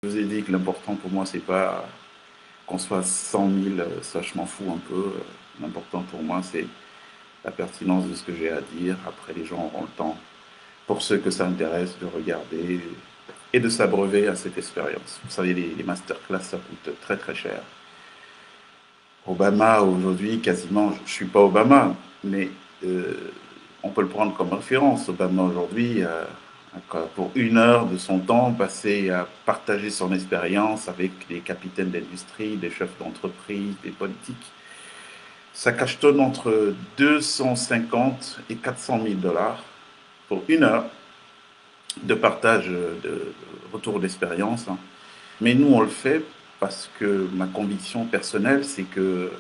Je vous ai dit que l'important pour moi, c'est pas qu'on soit 100 000, ça je m'en fous un peu. L'important pour moi, c'est la pertinence de ce que j'ai à dire. Après, les gens auront le temps, pour ceux que ça intéresse, de regarder et de s'abreuver à cette expérience. Vous savez, les masterclass, ça coûte très très cher. Obama, aujourd'hui, quasiment, je suis pas Obama, mais euh, on peut le prendre comme référence. Obama, aujourd'hui, pour 1 heure de son temps passé à partager son expérience avec les capitaines d'industrie, des chefs d'entreprise, des politiques, ça cachetonne entre 250 et 400 000 dollars pour 1 heure de partage de retour d'expérience, hein. Mais nous, on le fait parce que ma conviction personnelle, c'est que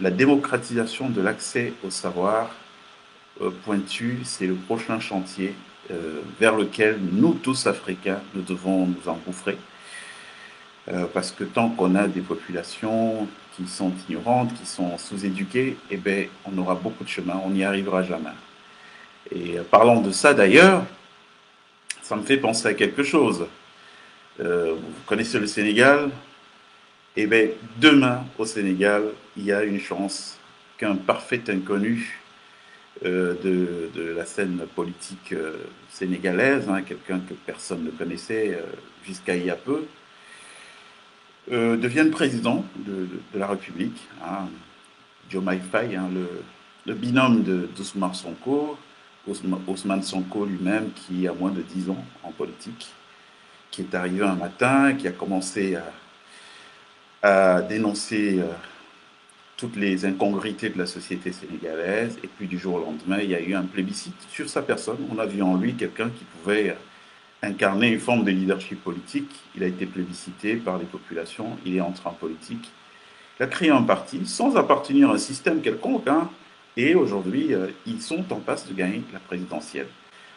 la démocratisation de l'accès au savoir pointu, c'est le prochain chantier vers lequel nous, tous Africains, nous devons nous engouffrer. Parce que tant qu'on a des populations qui sont ignorantes, qui sont sous-éduquées, eh ben, on aura beaucoup de chemin, on n'y arrivera jamais. Et parlant de ça d'ailleurs, ça me fait penser à quelque chose. Vous connaissez le Sénégal? Eh bien, demain, au Sénégal, il y a une chance qu'un parfait inconnu de la scène politique sénégalaise, hein, quelqu'un que personne ne connaissait jusqu'à il y a peu, devienne président de la République, hein, Diomaye Faye, hein, le binôme d'Ousmane Sonko, Ousmane Sonko lui-même qui a moins de 10 ans en politique, qui est arrivé un matin, qui a commencé à dénoncer toutes les incongruités de la société sénégalaise. Et puis du jour au lendemain, il y a eu un plébiscite sur sa personne. On a vu en lui quelqu'un qui pouvait incarner une forme de leadership politique. Il a été plébiscité par les populations. Il est entré en politique. Il a créé un parti sans appartenir à un système quelconque, hein. Et aujourd'hui, ils sont en passe de gagner la présidentielle.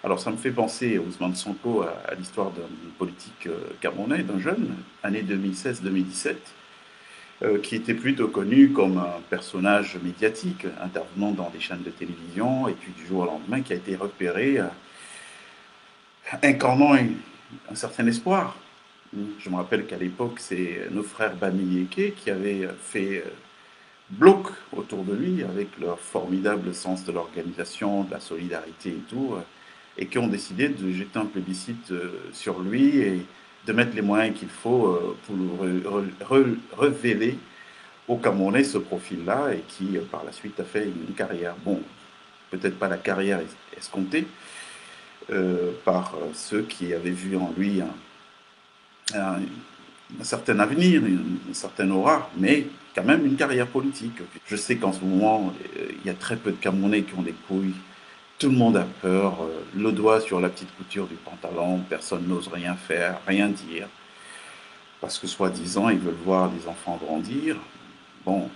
Alors ça me fait penser, Ousmane Sonko, à l'histoire d'un politique camerounais, d'un jeune, année 2016-2017, qui était plutôt connu comme un personnage médiatique, intervenant dans des chaînes de télévision, et puis du jour au lendemain, qui a été repéré, incarnant un certain espoir. Je me rappelle qu'à l'époque, c'est nos frères Bamileke qui avaient fait bloc autour de lui, avec leur formidable sens de l'organisation, de la solidarité et tout, et qui ont décidé de jeter un plébiscite sur lui et de mettre les moyens qu'il faut pour révéler au Camerounais ce profil-là et qui, par la suite, a fait une carrière. Bon, peut-être pas la carrière escomptée par ceux qui avaient vu en lui un, un certain avenir, une certaine aura, mais quand même une carrière politique. Je sais qu'en ce moment, il y a très peu de Camerounais qui ont des couilles. Tout le monde a peur, le doigt sur la petite couture du pantalon, personne n'ose rien faire, rien dire, parce que soi-disant, ils veulent voir des enfants grandir. Bon,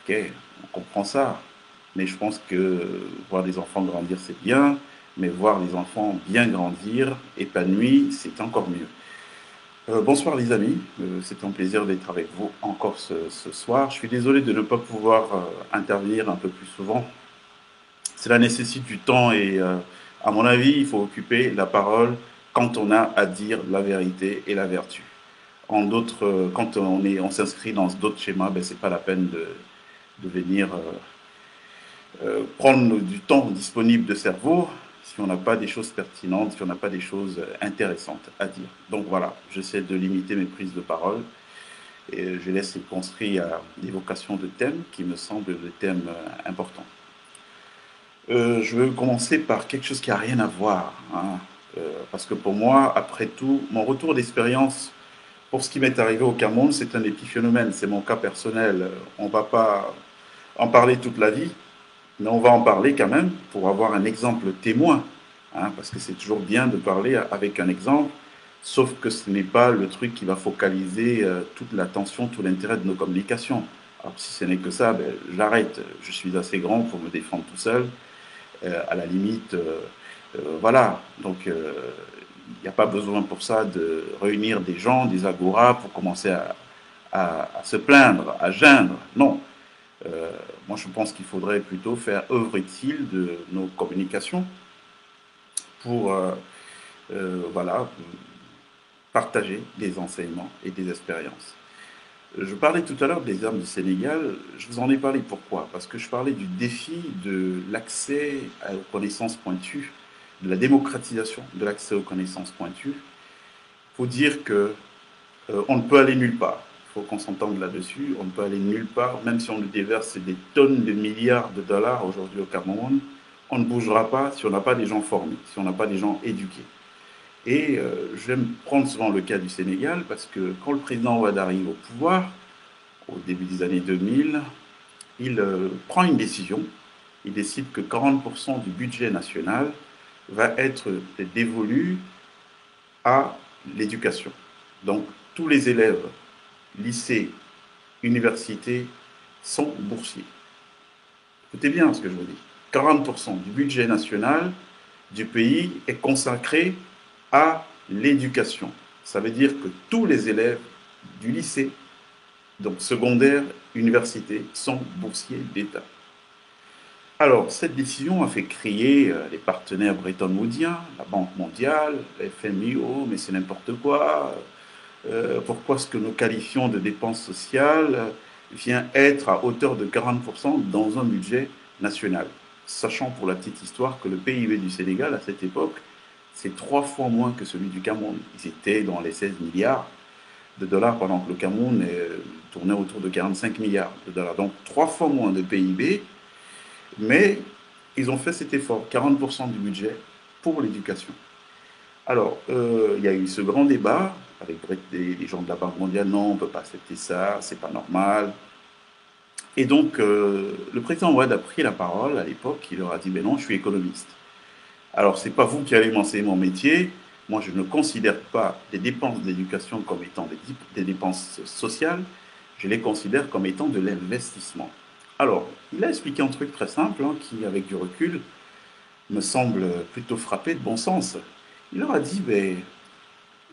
ok, on comprend ça. Mais je pense que voir des enfants grandir, c'est bien, mais voir les enfants bien grandir, épanouis, c'est encore mieux. Bonsoir les amis, c'est un plaisir d'être avec vous encore ce soir. Je suis désolé de ne pas pouvoir intervenir un peu plus souvent. Cela nécessite du temps et à mon avis, il faut occuper la parole quand on a à dire la vérité et la vertu. Quand on s'inscrit dans d'autres schémas, ben, c'est pas la peine de venir prendre du temps disponible de cerveau si on n'a pas des choses pertinentes, si on n'a pas des choses intéressantes à dire. Donc voilà, j'essaie de limiter mes prises de parole et je laisse construire à l'évocation de thèmes qui me semblent des thèmes importants. Je vais commencer par quelque chose qui n'a rien à voir, hein, parce que pour moi, après tout, mon retour d'expérience pour ce qui m'est arrivé au Cameroun, c'est un épiphénomène, c'est mon cas personnel. On ne va pas en parler toute la vie, mais on va en parler quand même pour avoir un exemple témoin, hein, parce que c'est toujours bien de parler avec un exemple, sauf que ce n'est pas le truc qui va focaliser toute l'attention, tout l'intérêt de nos communications. Alors si ce n'est que ça, ben, j'arrête. Je suis assez grand pour me défendre tout seul. À la limite, voilà. Donc il n'y a pas besoin pour ça de réunir des gens, des agoras, pour commencer à se plaindre, à geindre. Non. Euh, Moi, je pense qu'il faudrait plutôt faire œuvre utile de nos communications pour voilà, partager des enseignements et des expériences. Je parlais tout à l'heure des armes du Sénégal, je vous en ai parlé pourquoi? Parce que je parlais du défi de l'accès aux connaissances pointues, de la démocratisation de l'accès aux connaissances pointues. Il faut dire que on ne peut aller nulle part. Il faut qu'on s'entende là-dessus. On ne peut aller nulle part, même si on nous déverse des tonnes de milliards de dollars aujourd'hui au Cameroun. On ne bougera pas si on n'a pas des gens formés, si on n'a pas des gens éduqués. Et je vais me prendre souvent le cas du Sénégal parce que quand le président Ouad arrive au pouvoir, au début des années 2000, il prend une décision. Il décide que 40% du budget national va être dévolu à l'éducation. Donc tous les élèves, lycées, universités, sont boursiers. Écoutez bien ce que je vous dis. 40% du budget national du pays est consacré à l'éducation. Ça veut dire que tous les élèves du lycée, donc secondaire, université, sont boursiers d'État. Alors, cette décision a fait crier les partenaires bretton-woudiens, la Banque mondiale, la FMI, oh, mais c'est n'importe quoi. Pourquoi est-ce que nous qualifions de dépenses sociales vient être à hauteur de 40% dans un budget national? Sachant pour la petite histoire que le PIB du Sénégal à cette époque, c'est 3 fois moins que celui du Cameroun. Ils étaient dans les 16 milliards de dollars pendant que le Cameroun tournait autour de 45 milliards de dollars. Donc 3 fois moins de PIB, mais ils ont fait cet effort, 40% du budget pour l'éducation. Alors, il y a eu ce grand débat avec des gens de la Banque mondiale, non, on ne peut pas accepter ça, c'est pas normal. Et donc, le président Ouad a pris la parole à l'époque, il leur a dit, ben non, je suis économiste. Alors, c'est pas vous qui allez m'enseigner mon métier, moi je ne considère pas les dépenses d'éducation comme étant des dépenses sociales, je les considère comme étant de l'investissement. Alors, il a expliqué un truc très simple, hein, qui, avec du recul, me semble plutôt frappé de bon sens. Il leur a dit, ben,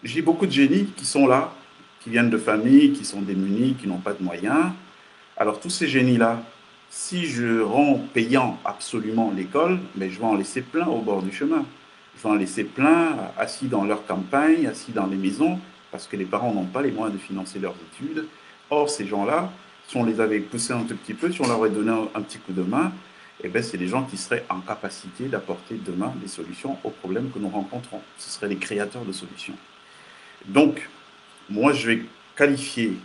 j'ai beaucoup de génies qui sont là, qui viennent de familles, qui sont démunis, qui n'ont pas de moyens. Alors tous ces génies-là, si je rends payant absolument l'école, mais je vais en laisser plein au bord du chemin. Je vais en laisser plein assis dans leur campagne, assis dans les maisons, parce que les parents n'ont pas les moyens de financer leurs études. Or, ces gens-là, si on les avait poussés un tout petit peu, si on leur avait donné un petit coup de main, eh ben, c'est des gens qui seraient en capacité d'apporter demain des solutions aux problèmes que nous rencontrons. Ce seraient les créateurs de solutions. Donc, moi, je vais qualifier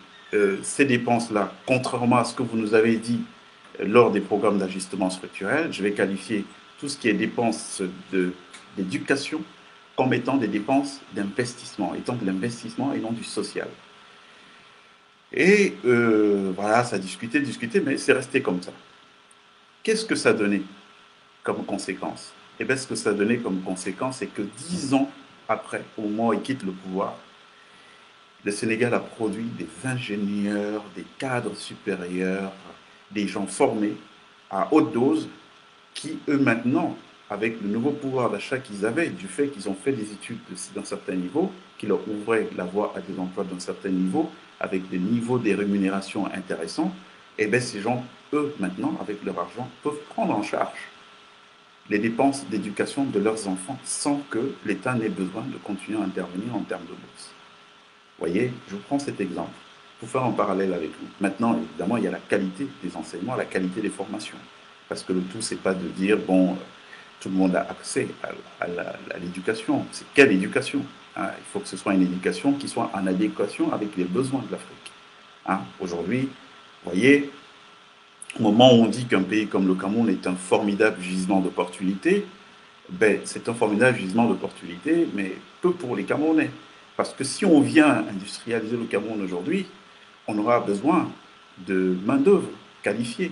ces dépenses-là, contrairement à ce que vous nous avez dit lors des programmes d'ajustement structurel, je vais qualifier tout ce qui est dépenses d'éducation comme étant des dépenses d'investissement, étant de l'investissement et non du social. Et voilà, ça a discuté, mais c'est resté comme ça. Qu'est-ce que ça donnait comme conséquence? Eh bien, ce que ça donnait comme conséquence, c'est que 10 ans après, au moment où il quitte le pouvoir, le Sénégal a produit des ingénieurs, des cadres supérieurs, des gens formés à haute dose qui, eux, maintenant, avec le nouveau pouvoir d'achat qu'ils avaient, du fait qu'ils ont fait des études d'un certain niveau, qui leur ouvraient la voie à des emplois d'un certain niveau, avec des niveaux de rémunération intéressants, et bien ces gens, eux, maintenant, avec leur argent, peuvent prendre en charge les dépenses d'éducation de leurs enfants sans que l'État n'ait besoin de continuer à intervenir en termes de bourse. Vous voyez, je vous prends cet exemple pour faire un parallèle avec vous. Maintenant, évidemment, il y a la qualité des enseignements, la qualité des formations. Parce que le tout, c'est pas de dire, bon, tout le monde a accès à l'éducation. C'est quelle éducation, hein? Il faut que ce soit une éducation qui soit en adéquation avec les besoins de l'Afrique. Hein? Aujourd'hui, vous voyez, au moment où on dit qu'un pays comme le Cameroun est un formidable gisement d'opportunités, ben, c'est un formidable gisement d'opportunités, mais peu pour les Camerounais. Parce que si on vient industrialiser le Cameroun aujourd'hui, on aura besoin de main-d'œuvre qualifiée.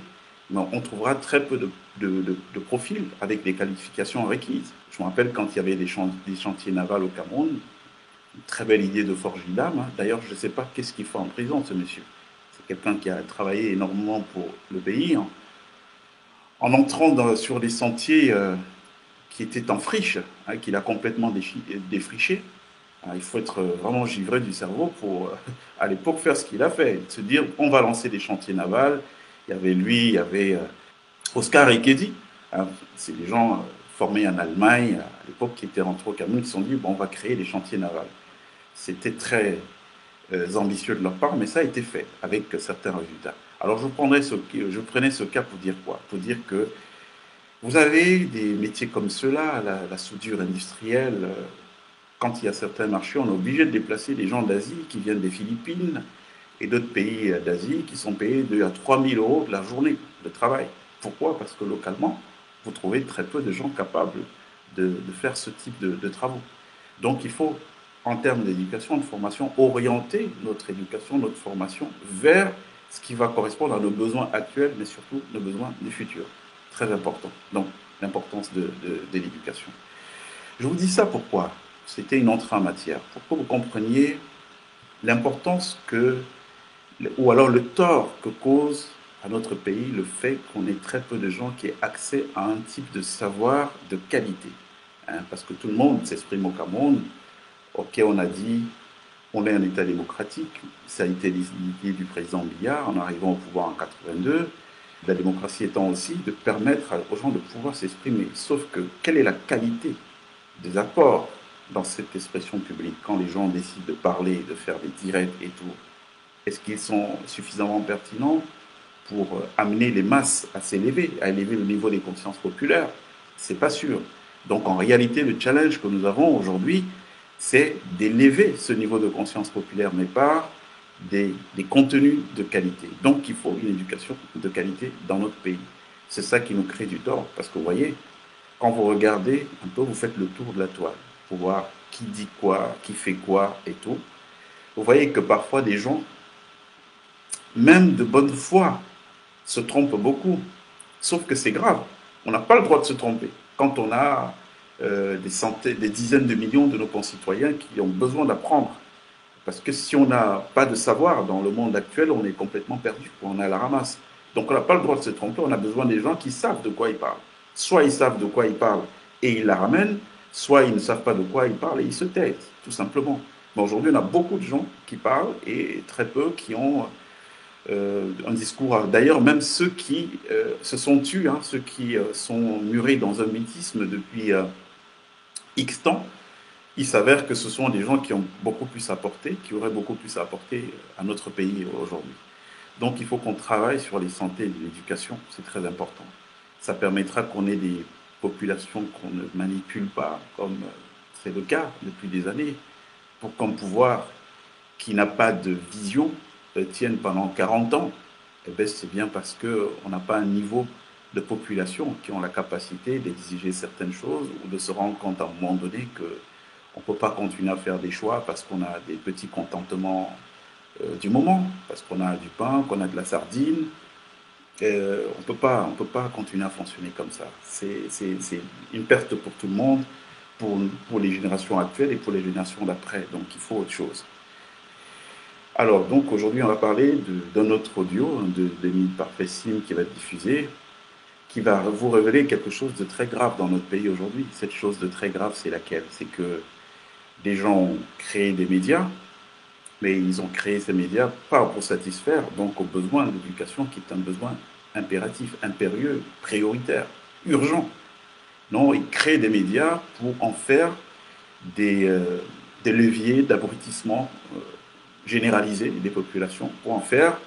Mais on trouvera très peu de profils avec les qualifications requises. Je me rappelle quand il y avait des chantiers navals au Cameroun, une très belle idée de Forge Vidam. Hein. D'ailleurs, je ne sais pas qu'est-ce qu'il fait en prison, ce monsieur. C'est quelqu'un qui a travaillé énormément pour le pays. Hein. En entrant sur des sentiers qui étaient en friche, hein, qu'il a complètement défriché, il faut être vraiment givré du cerveau pour, à l'époque, faire ce qu'il a fait. Se dire, on va lancer des chantiers navals. Il y avait lui, il y avait Oscar Ekedi. Hein, c'est des gens formés en Allemagne, à l'époque, qui étaient rentrés au Cameroun, qui se sont dit, bon, on va créer des chantiers navals. C'était très ambitieux de leur part, mais ça a été fait avec certains résultats. Alors je prenais ce cas pour dire quoi? Pour dire que vous avez des métiers comme ceux-là, la soudure industrielle. Quand il y a certains marchés, on est obligé de déplacer des gens d'Asie qui viennent des Philippines et d'autres pays d'Asie qui sont payés 2 à 3 000 euros de la journée de travail. Pourquoi? Parce que localement, vous trouvez très peu de gens capables de faire ce type de travaux. Donc il faut, en termes d'éducation, de formation, orienter notre éducation, notre formation vers ce qui va correspondre à nos besoins actuels, mais surtout nos besoins du futur. Très important. Donc l'importance de l'éducation. Je vous dis ça pourquoi? C'était une entrée en matière. Pour que vous compreniez l'importance ou alors le tort que cause à notre pays le fait qu'on ait très peu de gens qui aient accès à un type de savoir de qualité. Hein, parce que tout le monde s'exprime au Cameroun. Ok, on a dit, on est un État démocratique. Ça a été l'idée du président Biya en arrivant au pouvoir en 82. La démocratie étant aussi de permettre aux gens de pouvoir s'exprimer. Sauf que, quelle est la qualité des apports dans cette expression publique quand les gens décident de parler, de faire des directs et tout? Est-ce qu'ils sont suffisamment pertinents pour amener les masses à s'élever, à élever le niveau des consciences populaires? C'est pas sûr. Donc en réalité, le challenge que nous avons aujourd'hui, c'est d'élever ce niveau de conscience populaire, mais par des contenus de qualité. Donc il faut une éducation de qualité dans notre pays. C'est ça qui nous crée du tort, parce que vous voyez, quand vous regardez un peu, vous faites le tour de la toile pour voir qui dit quoi, qui fait quoi et tout. Vous voyez que parfois des gens, même de bonne foi, se trompent beaucoup. Sauf que c'est grave. On n'a pas le droit de se tromper. Quand on a des dizaines de millions de nos concitoyens qui ont besoin d'apprendre. Parce que si on n'a pas de savoir dans le monde actuel, on est complètement perdu. On est à la ramasse. Donc on n'a pas le droit de se tromper. On a besoin des gens qui savent de quoi ils parlent. Soit ils savent de quoi ils parlent et ils la ramènent, soit ils ne savent pas de quoi ils parlent et ils se taisent, tout simplement. Mais aujourd'hui, on a beaucoup de gens qui parlent et très peu qui ont un discours. D'ailleurs, même ceux qui se sont tus, hein, ceux qui sont murés dans un mythisme depuis X temps, il s'avère que ce sont des gens qui ont beaucoup plus à apporter, qui auraient beaucoup plus à apporter à notre pays aujourd'hui. Donc il faut qu'on travaille sur les santé et l'éducation, c'est très important. Ça permettra qu'on ait des populations qu'on ne manipule pas, comme c'est le cas depuis des années, pour qu'un pouvoir qui n'a pas de vision tienne pendant 40 ans. Eh bien, c'est bien parce qu'on n'a pas un niveau de population qui ont la capacité d'exiger certaines choses ou de se rendre compte à un moment donné qu'on ne peut pas continuer à faire des choix parce qu'on a des petits contentements du moment, parce qu'on a du pain, qu'on a de la sardine. On peut pas continuer à fonctionner comme ça. C'est une perte pour tout le monde, pour les générations actuelles et pour les générations d'après. Donc il faut autre chose. Alors, donc aujourd'hui, on va parler d'un autre audio d'Émile Parfait-Sim qui va être diffusé, qui va vous révéler quelque chose de très grave dans notre pays aujourd'hui. Cette chose de très grave, c'est laquelle? C'est que des gens ont créé des médias, mais ils ont créé ces médias pas pour satisfaire donc aux besoins de l'éducation qui est un besoin impératif, impérieux, prioritaire, urgent. Non, ils créent des médias pour en faire des, euh, des leviers d'abrutissement généralisé des populations, pour en faire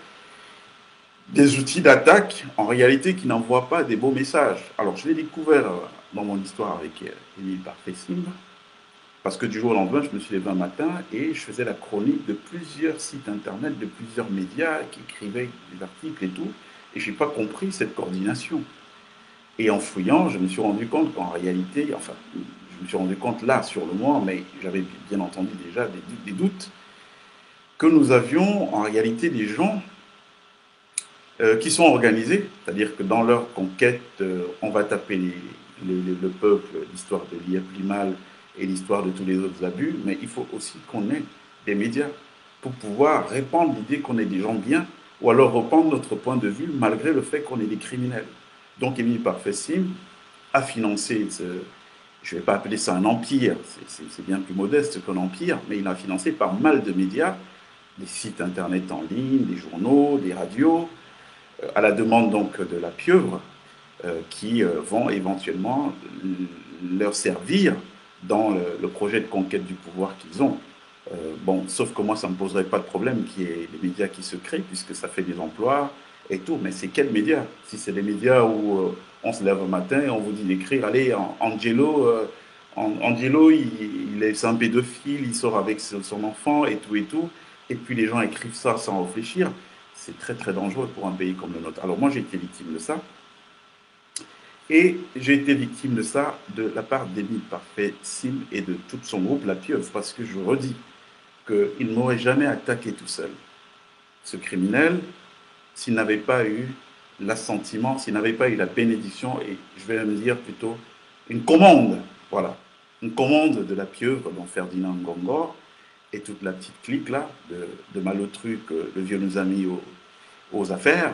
des outils d'attaque en réalité qui n'envoient pas des beaux messages. Alors je l'ai découvert dans mon histoire avec Émile Parfait-Sim, parce que du jour au lendemain, je me suis levé un matin et je faisais la chronique de plusieurs sites internet, de plusieurs médias qui écrivaient des articles et tout, et je n'ai pas compris cette coordination. Et en fouillant, je me suis rendu compte qu'en réalité, enfin, je me suis rendu compte là sur le moment, mais j'avais bien entendu déjà des doutes, que nous avions en réalité des gens qui sont organisés, c'est-à-dire que dans leur conquête, on va taper le peuple, l'histoire de l'IA Limal et l'histoire de tous les autres abus, mais il faut aussi qu'on ait des médias pour pouvoir répandre l'idée qu'on est des gens bien, ou alors reprendre notre point de vue malgré le fait qu'on est des criminels. Donc Émile Parfait-Sim a financé, je ne vais pas appeler ça un empire, c'est bien plus modeste qu'un empire, mais il a financé par mal de médias, des sites internet en ligne, des journaux, des radios, à la demande donc de la pieuvre, qui vont éventuellement leur servir dans le projet de conquête du pouvoir qu'ils ont. Bon, sauf que moi, ça ne me poserait pas de problème qu'il y ait des médias qui se créent, puisque ça fait des emplois et tout. Mais c'est quels médias? Si c'est des médias où on se lève un matin et on vous dit d'écrire, allez, Angelo, Angelo, c'est un pédophile, il sort avec son enfant et tout. Et puis les gens écrivent ça sans réfléchir. C'est très, très dangereux pour un pays comme le nôtre. Alors moi, j'ai été victime de ça. Et j'ai été victime de ça de la part d'Émile Parfait, Sim et de tout son groupe La Pieuvre, parce que je redis, qu'il ne m'aurait jamais attaqué tout seul. Ce criminel, s'il n'avait pas eu l'assentiment, s'il n'avait pas eu la bénédiction, et je vais me dire plutôt une commande, voilà, une commande de la pieuvre dont Ferdinand Ngongor et toute la petite clique là de malotru que le vieux nous a mis aux affaires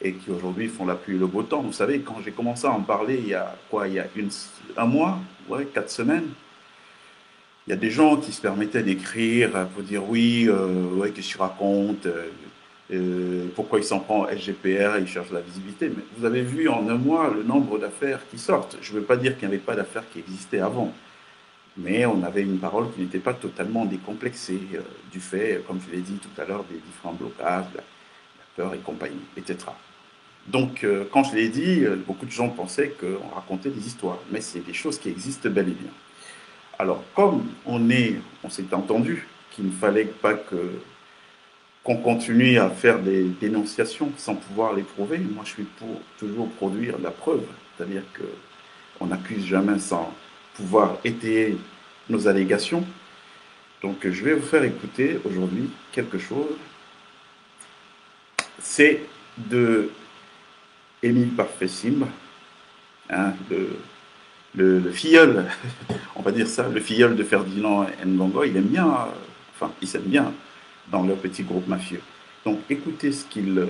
et qui aujourd'hui font la pluie et le beau temps. Vous savez, quand j'ai commencé à en parler il y a quoi, il y a un mois, ouais, 4 semaines, il y a des gens qui se permettaient d'écrire pour dire oui, ouais, qu'est-ce que tu racontes, pourquoi il s'en prend au SGPR, il cherche la visibilité. Mais vous avez vu en un mois le nombre d'affaires qui sortent. Je ne veux pas dire qu'il n'y avait pas d'affaires qui existaient avant, mais on avait une parole qui n'était pas totalement décomplexée du fait, comme je l'ai dit tout à l'heure, des différents blocages, la peur et compagnie, etc. Donc, quand je l'ai dit, beaucoup de gens pensaient qu'on racontait des histoires, mais c'est des choses qui existent bel et bien. Alors, comme on s'est entendu qu'il ne fallait pas qu'on continue à faire des dénonciations sans pouvoir les prouver, moi je suis pour toujours produire la preuve, c'est-à-dire qu'on n'accuse jamais sans pouvoir étayer nos allégations. Donc, je vais vous faire écouter aujourd'hui quelque chose. C'est de Émile Parfait Sim, hein, le filleul, on va dire ça, le filleul de Ferdinand Ngongo, il aime bien, enfin, il s'aime bien dans leur petit groupe mafieux. Donc, écoutez ce qu'il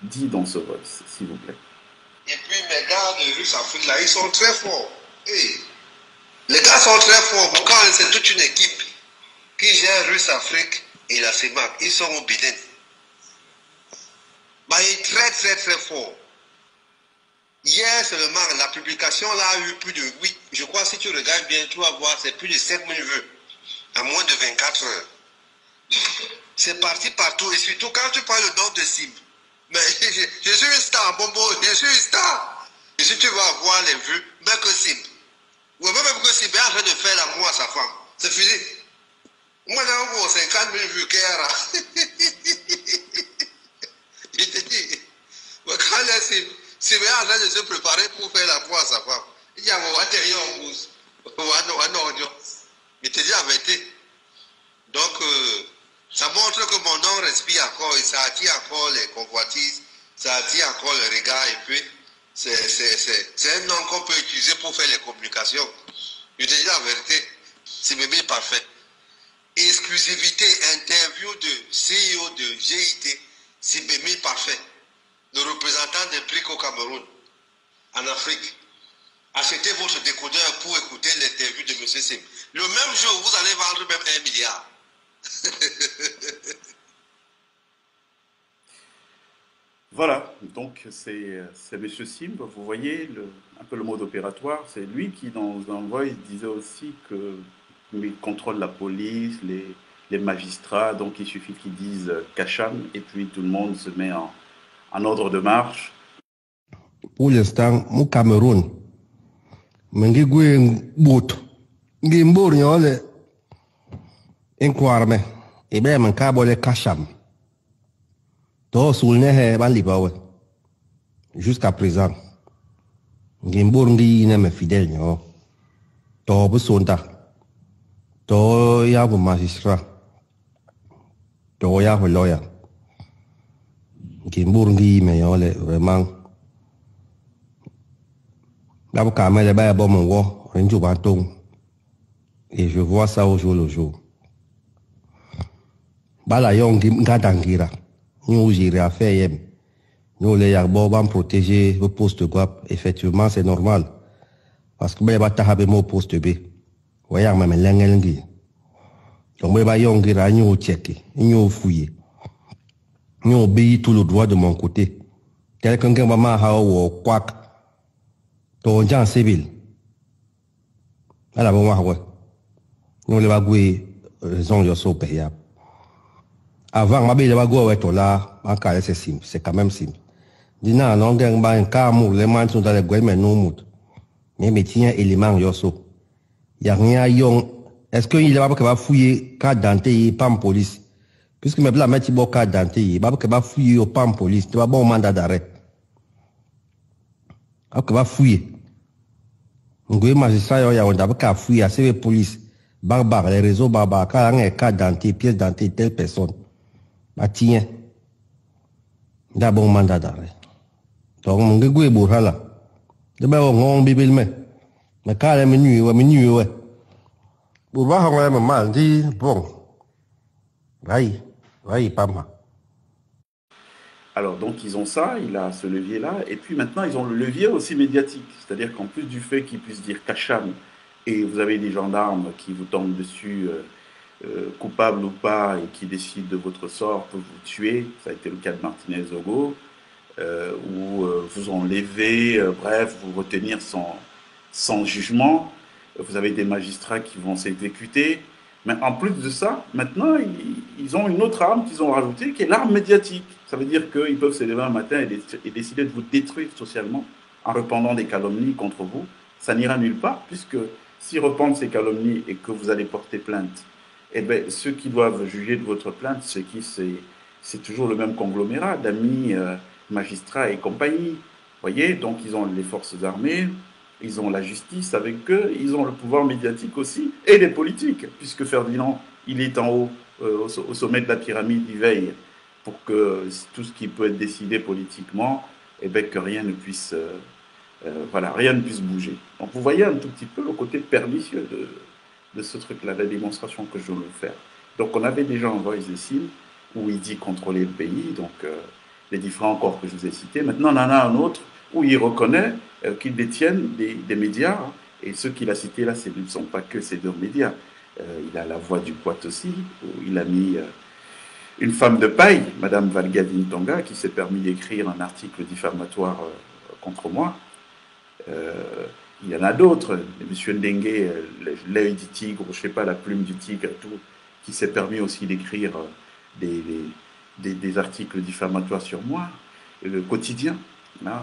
dit dans ce voice, s'il vous plaît. Et puis, mes gars de Russe Afrique, là, ils sont très forts. Hey, les gars sont très forts. Pourquoi c'est toute une équipe qui gère Russe Afrique et la CEMAC. Ils sont au Bénin. Bah, il est très, très, très fort. Hier seulement, la publication là a eu plus de 8. Je crois si tu regardes bien, tu vas voir, c'est plus de 7000 vues. En moins de 24 heures. C'est parti partout. Et surtout quand tu parles le nom de Sim. Mais je suis une star, Bombo, je suis une star. Et si tu vas voir les vues, même que Sim. Ou même que Sim est en train de faire l'amour à sa femme. C'est fini. Moi, j'ai encore 50 000 vues qu'il y a là. Je te dis. Quand les Sim. Si vous êtes en train de se préparer pour faire la voix à sa femme, il y a un matériel en mousse. Mais te dis la vérité. Donc, ça montre que mon nom respire encore et ça attire encore les convoitises, ça attire encore le regard et puis c'est un nom qu'on peut utiliser pour faire les communications. Je te dis la vérité, c'est bébé parfait. Exclusivité, interview de CEO de GIT, c'est bébé parfait. Le représentant des BRICS au Cameroun, en Afrique. Achetez votre décodeur pour écouter l'interview de M. Sim. Le même jour, vous allez vendre même 1 milliard. Voilà, donc c'est M. Sim, vous voyez un peu le mode opératoire. C'est lui qui, dans un voice, disait aussi qu'il contrôle la police, les magistrats, donc il suffit qu'ils disent Kacham et puis tout le monde se met en ordre de marche. Pour l'instant, au Cameroun, je suis bout. Je suis bout, je suis kwarme. Et bien, je suis Kacham. To sulne he ban libawe. Jusqu'à présent. Je suis bout, je suis fidèle. To busonta. To ya bu magistrat. To ya bu lawyer. Je suis bout, je suis vraiment. Et je vois ça au jour le jour. Bala yong ngadangira. Nous j'irai à faire. Nous les yarbobans protéger le poste guap. Effectivement, c'est normal. Parce que ben tahabe mo poste B. Voyez même l'engelngi. Donc ben yong gira nous checker, nous fouiller. Nous obéir tout le droit de mon côté. Quelqu'un qui m'a hawo quack. Ton gens civil. Alors bon ouais. Nous les bagoué raison yo so payable. Avant, ma belle va go avec là, en cas c'est simple, c'est quand même simple. Dina non gang ba en cas mou les man sont dans les gouets mais non mout. Mais tiens élément yo so. Y a rien yon. Est-ce qu'il va fouiller carte d'identité pas en police? Puisque me bla mettre bo carte d'identité, va fouiller au pas en police, tu vas bon mandat d'arrêt. Va fouiller. Ngwe magistrat yo ya on va fouiller à ces police. Barbare les réseaux barbares car un carte d'identité, pièce d'identité telle personne. Bah tiens. D'abord mandat d'arrêt. Donc mon gwe bourhala. De ba on bibil mais car les menus ouais. Pour voir on est mal dit bon. Oui, pas mal. Alors, donc, ils ont ça, il a ce levier-là, et puis maintenant, ils ont le levier aussi médiatique. C'est-à-dire qu'en plus du fait qu'ils puissent dire Kacham, et vous avez des gendarmes qui vous tombent dessus, coupables ou pas, et qui décident de votre sort, peuvent vous tuer. Ça a été le cas de Martinez Ogo, où vous enlever, bref, vous retenir sans jugement. Vous avez des magistrats qui vont s'exécuter. Mais en plus de ça, maintenant, ils ont une autre arme qu'ils ont rajoutée, qui est l'arme médiatique. Ça veut dire qu'ils peuvent se lever un matin et décider de vous détruire socialement en répandant des calomnies contre vous. Ça n'ira nulle part, puisque s'ils répandent ces calomnies et que vous allez porter plainte, eh bien, ceux qui doivent juger de votre plainte, c'est toujours le même conglomérat d'amis, magistrats et compagnie. Vous voyez, donc ils ont les forces armées, ils ont la justice avec eux, ils ont le pouvoir médiatique aussi, et les politiques, puisque Ferdinand, il est en haut, au sommet de la pyramide, il veille pour que tout ce qui peut être décidé politiquement, eh bien, que rien ne puisse, rien ne puisse bouger. Donc vous voyez un tout petit peu le côté pernicieux de ce truc-là, la démonstration que je veux faire. Donc on avait déjà un voice de Sim, où il dit contrôler le pays, donc les différents corps que je vous ai cités. Maintenant, on en a un autre où il reconnaît qu'ils détiennent des médias, hein, et ceux qu'il a cités là, ce ne sont pas que ces deux médias. Il a la Voix du Poitou aussi, où il a mis une femme de paille, Madame Valgadine Tonga, qui s'est permis d'écrire un article diffamatoire contre moi. Il y en a d'autres, M. Ndengue, l'œil du tigre, je ne sais pas, la plume du tigre, tout, qui s'est permis aussi d'écrire des articles diffamatoires sur moi. Le quotidien, là,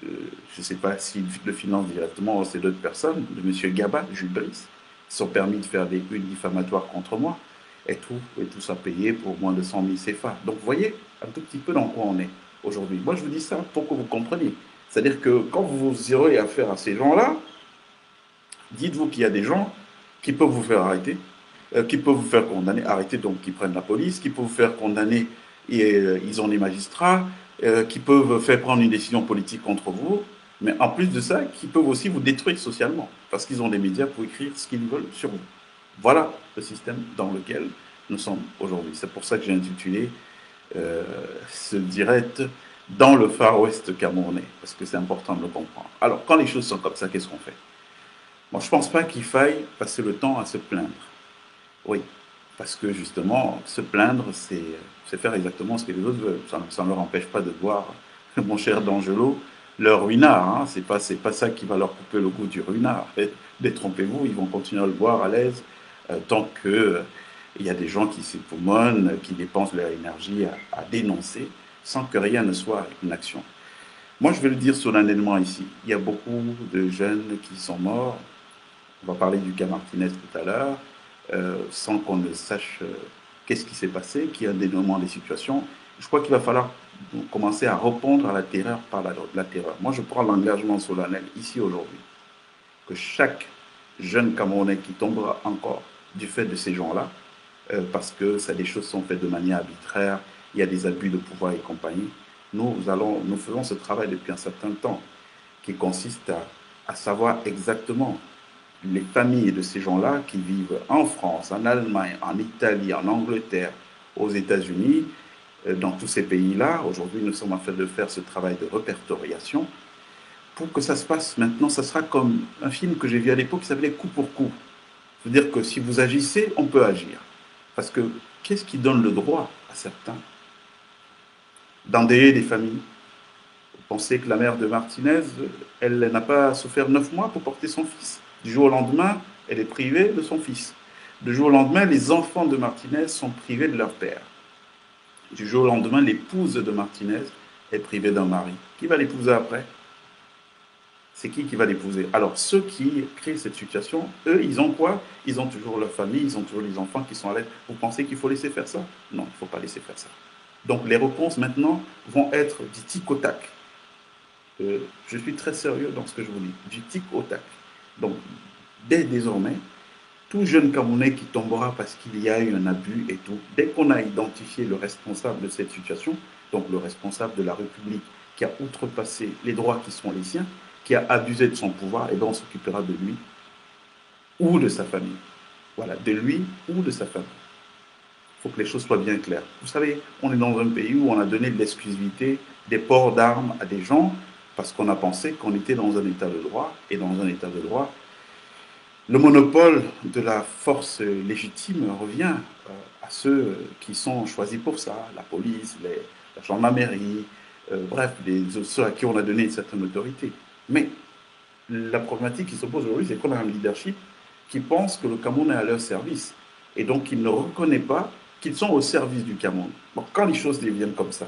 je ne sais pas s'il le finance directement ou c'est d'autres personnes, de M. Gaba, Jules Brice, qui sont permis de faire des unes diffamatoires contre moi, et tout ça payé pour moins de 100 000 CFA. Donc vous voyez un tout petit peu dans quoi on est aujourd'hui. Moi je vous dis ça pour que vous compreniez. C'est-à-dire que quand vous aurez affaire à ces gens-là, dites-vous qu'il y a des gens qui peuvent vous faire arrêter, qui peuvent vous faire condamner, arrêter donc qui prennent la police, qui peuvent vous faire condamner, et ils ont des magistrats, qui peuvent faire prendre une décision politique contre vous, mais en plus de ça, qui peuvent aussi vous détruire socialement, parce qu'ils ont des médias pour écrire ce qu'ils veulent sur vous. Voilà le système dans lequel nous sommes aujourd'hui. C'est pour ça que j'ai intitulé ce direct dans le Far West camerounais, parce que c'est important de le comprendre. Alors, quand les choses sont comme ça, qu'est-ce qu'on fait? Bon, je ne pense pas qu'il faille passer le temps à se plaindre. Oui, parce que justement, se plaindre, c'est faire exactement ce que les autres veulent. Ça ne leur empêche pas de voir, mon cher D'Angelo, leur ruinard. Hein. C'est pas ça qui va leur couper le goût du ruinard. Détrompez-vous, ils vont continuer à le boire à l'aise tant qu'il y a des gens qui s'époumonnent, qui dépensent leur énergie à dénoncer sans que rien ne soit une action. Moi, je vais le dire solennellement ici. Il y a beaucoup de jeunes qui sont morts. On va parler du cas Martinez tout à l'heure. Sans qu'on ne sache qu'est-ce qui s'est passé, qu'il y ait un dénouement des situations. Je crois qu'il va falloir commencer à répondre à la terreur par la terreur. Moi, je prends l'engagement solennel ici aujourd'hui que chaque jeune Camerounais qui tombera encore du fait de ces gens-là, parce que des choses sont faites de manière arbitraire, il y a des abus de pouvoir et compagnie, nous faisons ce travail depuis un certain temps qui consiste à savoir exactement les familles de ces gens-là qui vivent en France, en Allemagne, en Italie, en Angleterre, aux États-Unis, dans tous ces pays-là. Aujourd'hui, nous sommes en train de faire ce travail de répertoriation pour que ça se passe maintenant. Ça sera comme un film que j'ai vu à l'époque qui s'appelait Coup pour coup. C'est-à-dire que si vous agissez, on peut agir. Parce que qu'est-ce qui donne le droit à certains d'endeuiller des familles? Vous pensez que la mère de Martinez, elle n'a pas souffert 9 mois pour porter son fils? Du jour au lendemain, elle est privée de son fils. Du jour au lendemain, les enfants de Martinez sont privés de leur père. Du jour au lendemain, l'épouse de Martinez est privée d'un mari. Qui va l'épouser après? C'est qui va l'épouser? Alors, ceux qui créent cette situation, eux, ils ont quoi? Ils ont toujours leur famille, ils ont toujours les enfants qui sont à l'aise. Vous pensez qu'il faut laisser faire ça? Non, il ne faut pas laisser faire ça. Donc, les réponses maintenant vont être du tic au tac. Je suis très sérieux dans ce que je vous dis, du tic au tac. Donc, dès désormais, tout jeune Camerounais qui tombera parce qu'il y a eu un abus et tout, dès qu'on a identifié le responsable de cette situation, donc le responsable de la République qui a outrepassé les droits qui sont les siens, qui a abusé de son pouvoir, et bien on s'occupera de lui ou de sa famille. Voilà, de lui ou de sa famille. Il faut que les choses soient bien claires. Vous savez, on est dans un pays où on a donné de l'exclusivité des ports d'armes à des gens parce qu'on a pensé qu'on était dans un état de droit, et dans un état de droit, le monopole de la force légitime revient à ceux qui sont choisis pour ça, la police, la gendarmerie, bref, ceux à qui on a donné une certaine autorité. Mais la problématique qui se pose aujourd'hui, c'est qu'on a un leadership qui pense que le Cameroun est à leur service, et donc il ne reconnaît pas qu'ils sont au service du Cameroun. Bon, quand les choses deviennent comme ça,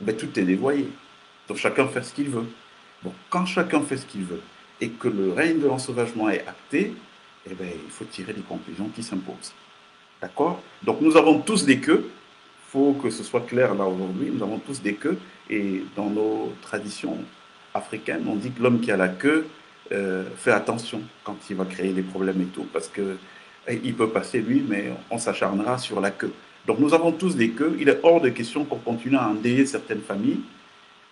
ben, tout est dévoyé. Donc chacun fait ce qu'il veut. Bon, quand chacun fait ce qu'il veut et que le règne de l'ensauvagement est acté, eh bien, il faut tirer des conclusions qui s'imposent. D'accord? Donc nous avons tous des queues. Il faut que ce soit clair là aujourd'hui. Nous avons tous des queues. Et dans nos traditions africaines, on dit que l'homme qui a la queue fait attention quand il va créer des problèmes et tout. Parce qu'il peut passer lui, mais on s'acharnera sur la queue. Donc nous avons tous des queues. Il est hors de question qu'on continue à endeuiller certaines familles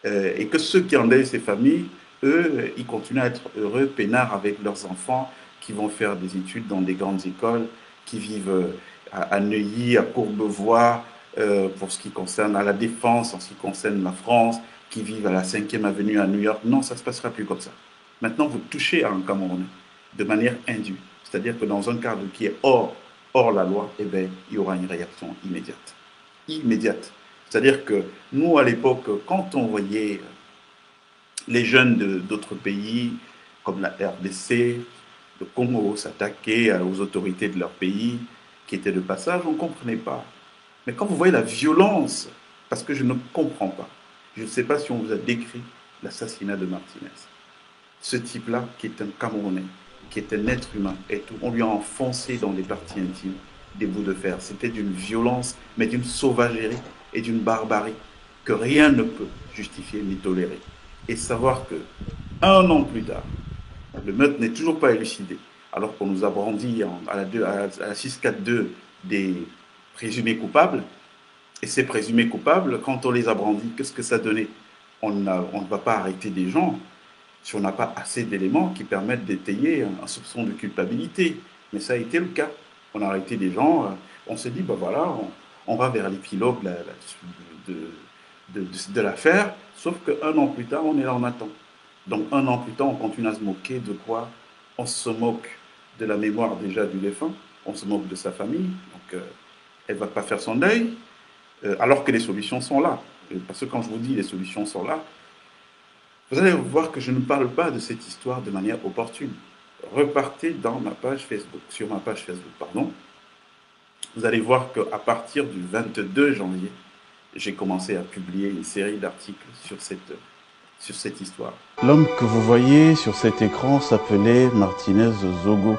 et que ceux qui endeuillent ces familles, eux, ils continuent à être heureux, peinards avec leurs enfants, qui vont faire des études dans des grandes écoles, qui vivent à Neuilly, à Courbevoie, pour ce qui concerne à la Défense, en ce qui concerne la France, qui vivent à la 5e avenue à New York. Non, ça ne se passera plus comme ça. Maintenant, vous touchez à un Camerounais de manière indue. C'est-à-dire que dans un cadre qui est hors la loi, eh bien, il y aura une réaction immédiate. Immédiate. C'est-à-dire que nous, à l'époque, quand on voyait les jeunes d'autres pays, comme la RDC, le Congo, s'attaquer aux autorités de leur pays, qui étaient de passage, on ne comprenait pas. Mais quand vous voyez la violence, parce que je ne comprends pas, je ne sais pas si on vous a décrit l'assassinat de Martinez. Ce type-là, qui est un Camerounais, qui est un être humain et tout, on lui a enfoncé dans les parties intimes des bouts de fer. C'était d'une violence, mais d'une sauvagerie et d'une barbarie que rien ne peut justifier ni tolérer. Et savoir que, un an plus tard, le meurtre n'est toujours pas élucidé, alors qu'on nous a brandi à la 642 des présumés coupables. Et ces présumés coupables, quand on les a brandis, qu'est-ce que ça donnait? On ne va pas arrêter des gens si on n'a pas assez d'éléments qui permettent d'étayer un soupçon de culpabilité. Mais ça a été le cas. On a arrêté des gens, on s'est dit, ben voilà, on va vers l'épilogue de l'affaire, sauf qu'un an plus tard, on est là en attente. Donc un an plus tard, on continue à se moquer de quoi? On se moque de la mémoire déjà du défunt, on se moque de sa famille, donc elle ne va pas faire son deuil, alors que les solutions sont là. Parce que quand je vous dis les solutions sont là, vous allez voir que je ne parle pas de cette histoire de manière opportune. Repartez dans ma page Facebook, sur ma page Facebook, pardon. Vous allez voir qu'à partir du 22 janvier, j'ai commencé à publier une série d'articles sur cette histoire. L'homme que vous voyez sur cet écran s'appelait Martinez Zogo.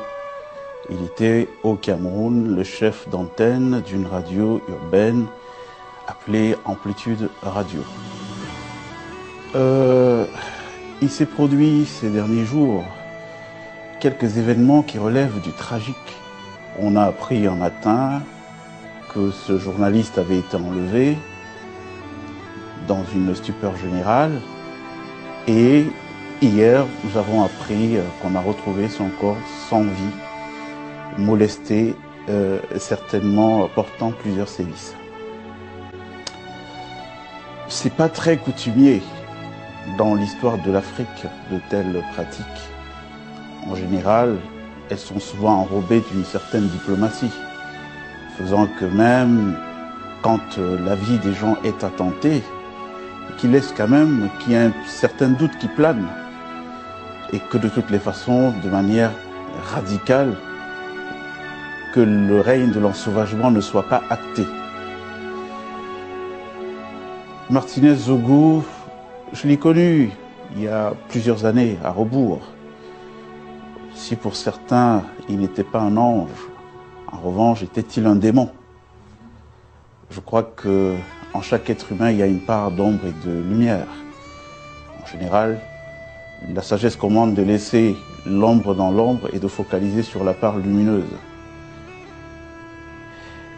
Il était au Cameroun le chef d'antenne d'une radio urbaine appelée Amplitude Radio. Il s'est produit ces derniers jours quelques événements qui relèvent du tragique. On a appris un matin que ce journaliste avait été enlevé dans une stupeur générale. Et hier, nous avons appris qu'on a retrouvé son corps sans vie, molesté, certainement portant plusieurs sévices. C'est pas très coutumier dans l'histoire de l'Afrique de telles pratiques. En général, elles sont souvent enrobées d'une certaine diplomatie, faisant que même quand la vie des gens est attentée, qui laisse quand même qu'il y a un certain doute qui plane et que de toutes les façons, de manière radicale, que le règne de l'ensauvagement ne soit pas acté. Martinez Zogo, je l'ai connu il y a plusieurs années à rebours. Si pour certains, il n'était pas un ange, en revanche, était-il un démon? Je crois qu'en chaque être humain, il y a une part d'ombre et de lumière. En général, la sagesse commande de laisser l'ombre dans l'ombre et de focaliser sur la part lumineuse.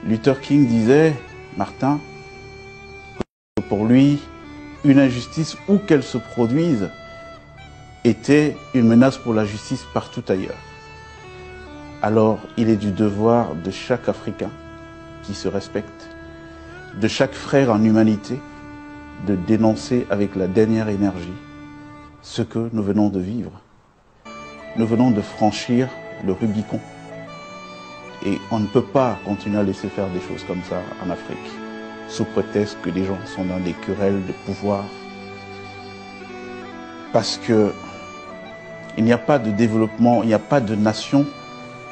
Luther King disait, Martin, que pour lui, une injustice, où qu'elle se produise, était une menace pour la justice partout ailleurs. Alors, il est du devoir de chaque Africain qui se respecte, de chaque frère en humanité, de dénoncer avec la dernière énergie ce que nous venons de vivre. Nous venons de franchir le Rubicon. Et on ne peut pas continuer à laisser faire des choses comme ça en Afrique, sous prétexte que les gens sont dans des querelles de pouvoir. Parce que il n'y a pas de développement, il n'y a pas de nation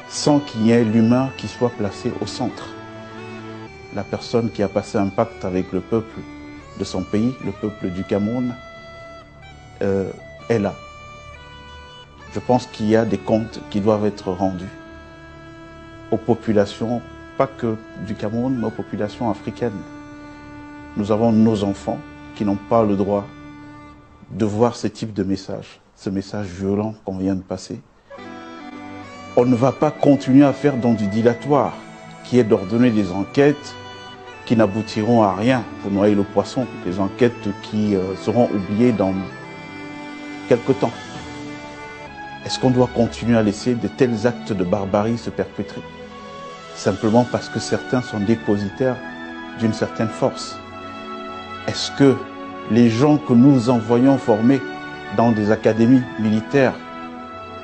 sans qu'il y ait l'humain qui soit placé au centre. La personne qui a passé un pacte avec le peuple de son pays, le peuple du Cameroun, est là. Je pense qu'il y a des comptes qui doivent être rendus aux populations, pas que du Cameroun, mais aux populations africaines. Nous avons nos enfants qui n'ont pas le droit de voir ce type de message, ce message violent qu'on vient de passer. On ne va pas continuer à faire dans du dilatoire, qui est d'ordonner des enquêtes qui n'aboutiront à rien pour noyer le poisson, des enquêtes qui seront oubliées dans quelque temps. Est-ce qu'on doit continuer à laisser de tels actes de barbarie se perpétrer, simplement parce que certains sont dépositaires d'une certaine force? Est-ce que les gens que nous envoyons former dans des académies militaires,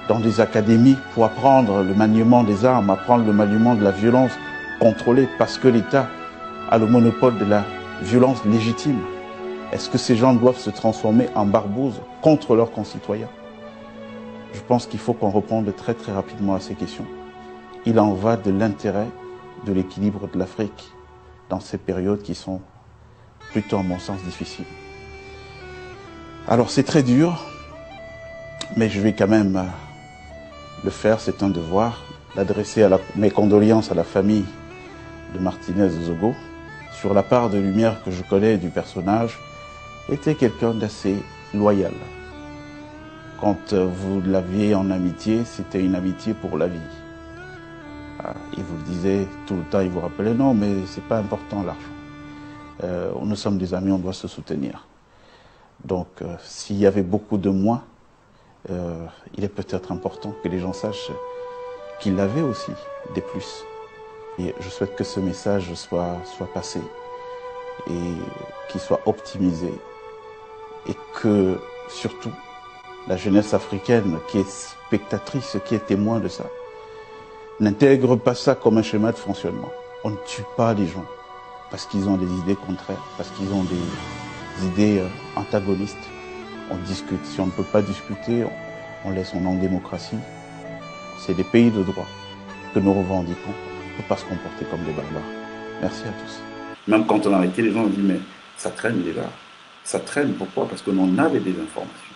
dans des académies pour apprendre le maniement des armes, apprendre le maniement de la violence contrôlée, parce que l'État a le monopole de la violence légitime, est-ce que ces gens doivent se transformer en barbouzes contre leurs concitoyens? Je pense qu'il faut qu'on réponde très très rapidement à ces questions. Il en va de l'intérêt, de l'équilibre de l'Afrique dans ces périodes qui sont plutôt, à mon sens, difficiles. Alors c'est très dur, mais je vais quand même le faire, c'est un devoir, d'adresser mes condoléances à la famille de Martinez Zogo. Sur la part de lumière que je connais du personnage, était quelqu'un d'assez loyal. Quand vous l'aviez en amitié, c'était une amitié pour la vie. Il vous le disait tout le temps, il vous rappelait, non, mais c'est pas important l'argent. Nous sommes des amis, on doit se soutenir. Donc, s'il y avait beaucoup de moins, il est peut-être important que les gens sachent qu'il avait aussi des plus. Et je souhaite que ce message soit passé et qu'il soit optimisé et que, surtout, la jeunesse africaine qui est spectatrice, qui est témoin de ça, n'intègre pas ça comme un schéma de fonctionnement. On ne tue pas les gens parce qu'ils ont des idées contraires, parce qu'ils ont des idées antagonistes. On discute. Si on ne peut pas discuter, on laisse, on est en démocratie. C'est des pays de droit que nous revendiquons. On ne peut pas se comporter comme des barbares. Merci à tous. Même quand on a arrêté, les gens ont dit, mais ça traîne déjà. Ça traîne, pourquoi? Parce que l'on avait des informations.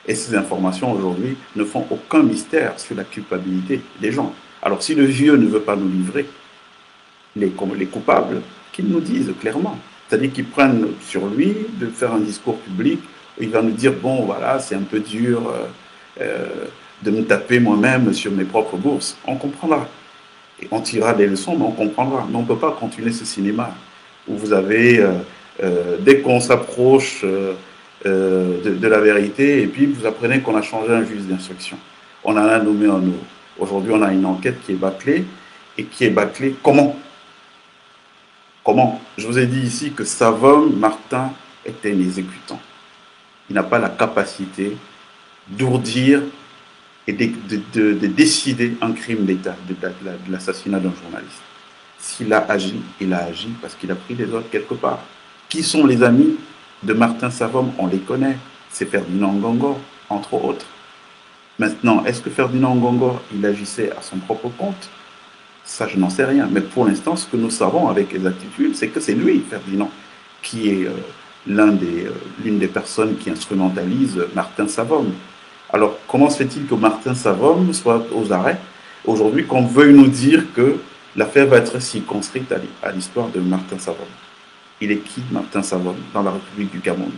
Et ces informations, aujourd'hui, ne font aucun mystère sur la culpabilité des gens. Alors, si le vieux ne veut pas nous livrer les coupables, qu'ils nous disent clairement. C'est-à-dire qu'ils prennent sur lui de faire un discours public où il va nous dire, bon, voilà, c'est un peu dur de me taper moi-même sur mes propres bourses. On comprendra. Et on tirera des leçons, mais on comprendra. Mais on ne peut pas continuer ce cinéma où vous avez, dès qu'on s'approche de la vérité, et puis vous apprenez qu'on a changé un juge d'instruction. On en a nommé un nouveau. Aujourd'hui, on a une enquête qui est bâclée, et qui est bâclée comment? Comment? Je vous ai dit ici que Savom Martin était un exécutant. Il n'a pas la capacité d'ourdir et de décider un crime d'État, de l'assassinat d'un journaliste. S'il a agi, il a agi parce qu'il a pris des ordres quelque part. Qui sont les amis de Martin Savom? On les connaît. C'est Ferdinand Ngongor, entre autres. Maintenant, est-ce que Ferdinand Ngongor, il agissait à son propre compte? Ça, je n'en sais rien. Mais pour l'instant, ce que nous savons avec exactitude, c'est que c'est lui, Ferdinand, qui est l'une des personnes qui instrumentalise Martin Savom. Alors, comment se fait-il que Martin Savom soit aux arrêts aujourd'hui, qu'on veuille nous dire que l'affaire va être circonscrite à l'histoire de Martin Savom? Il est qui, Martin Savom, dans la République du Cameroun,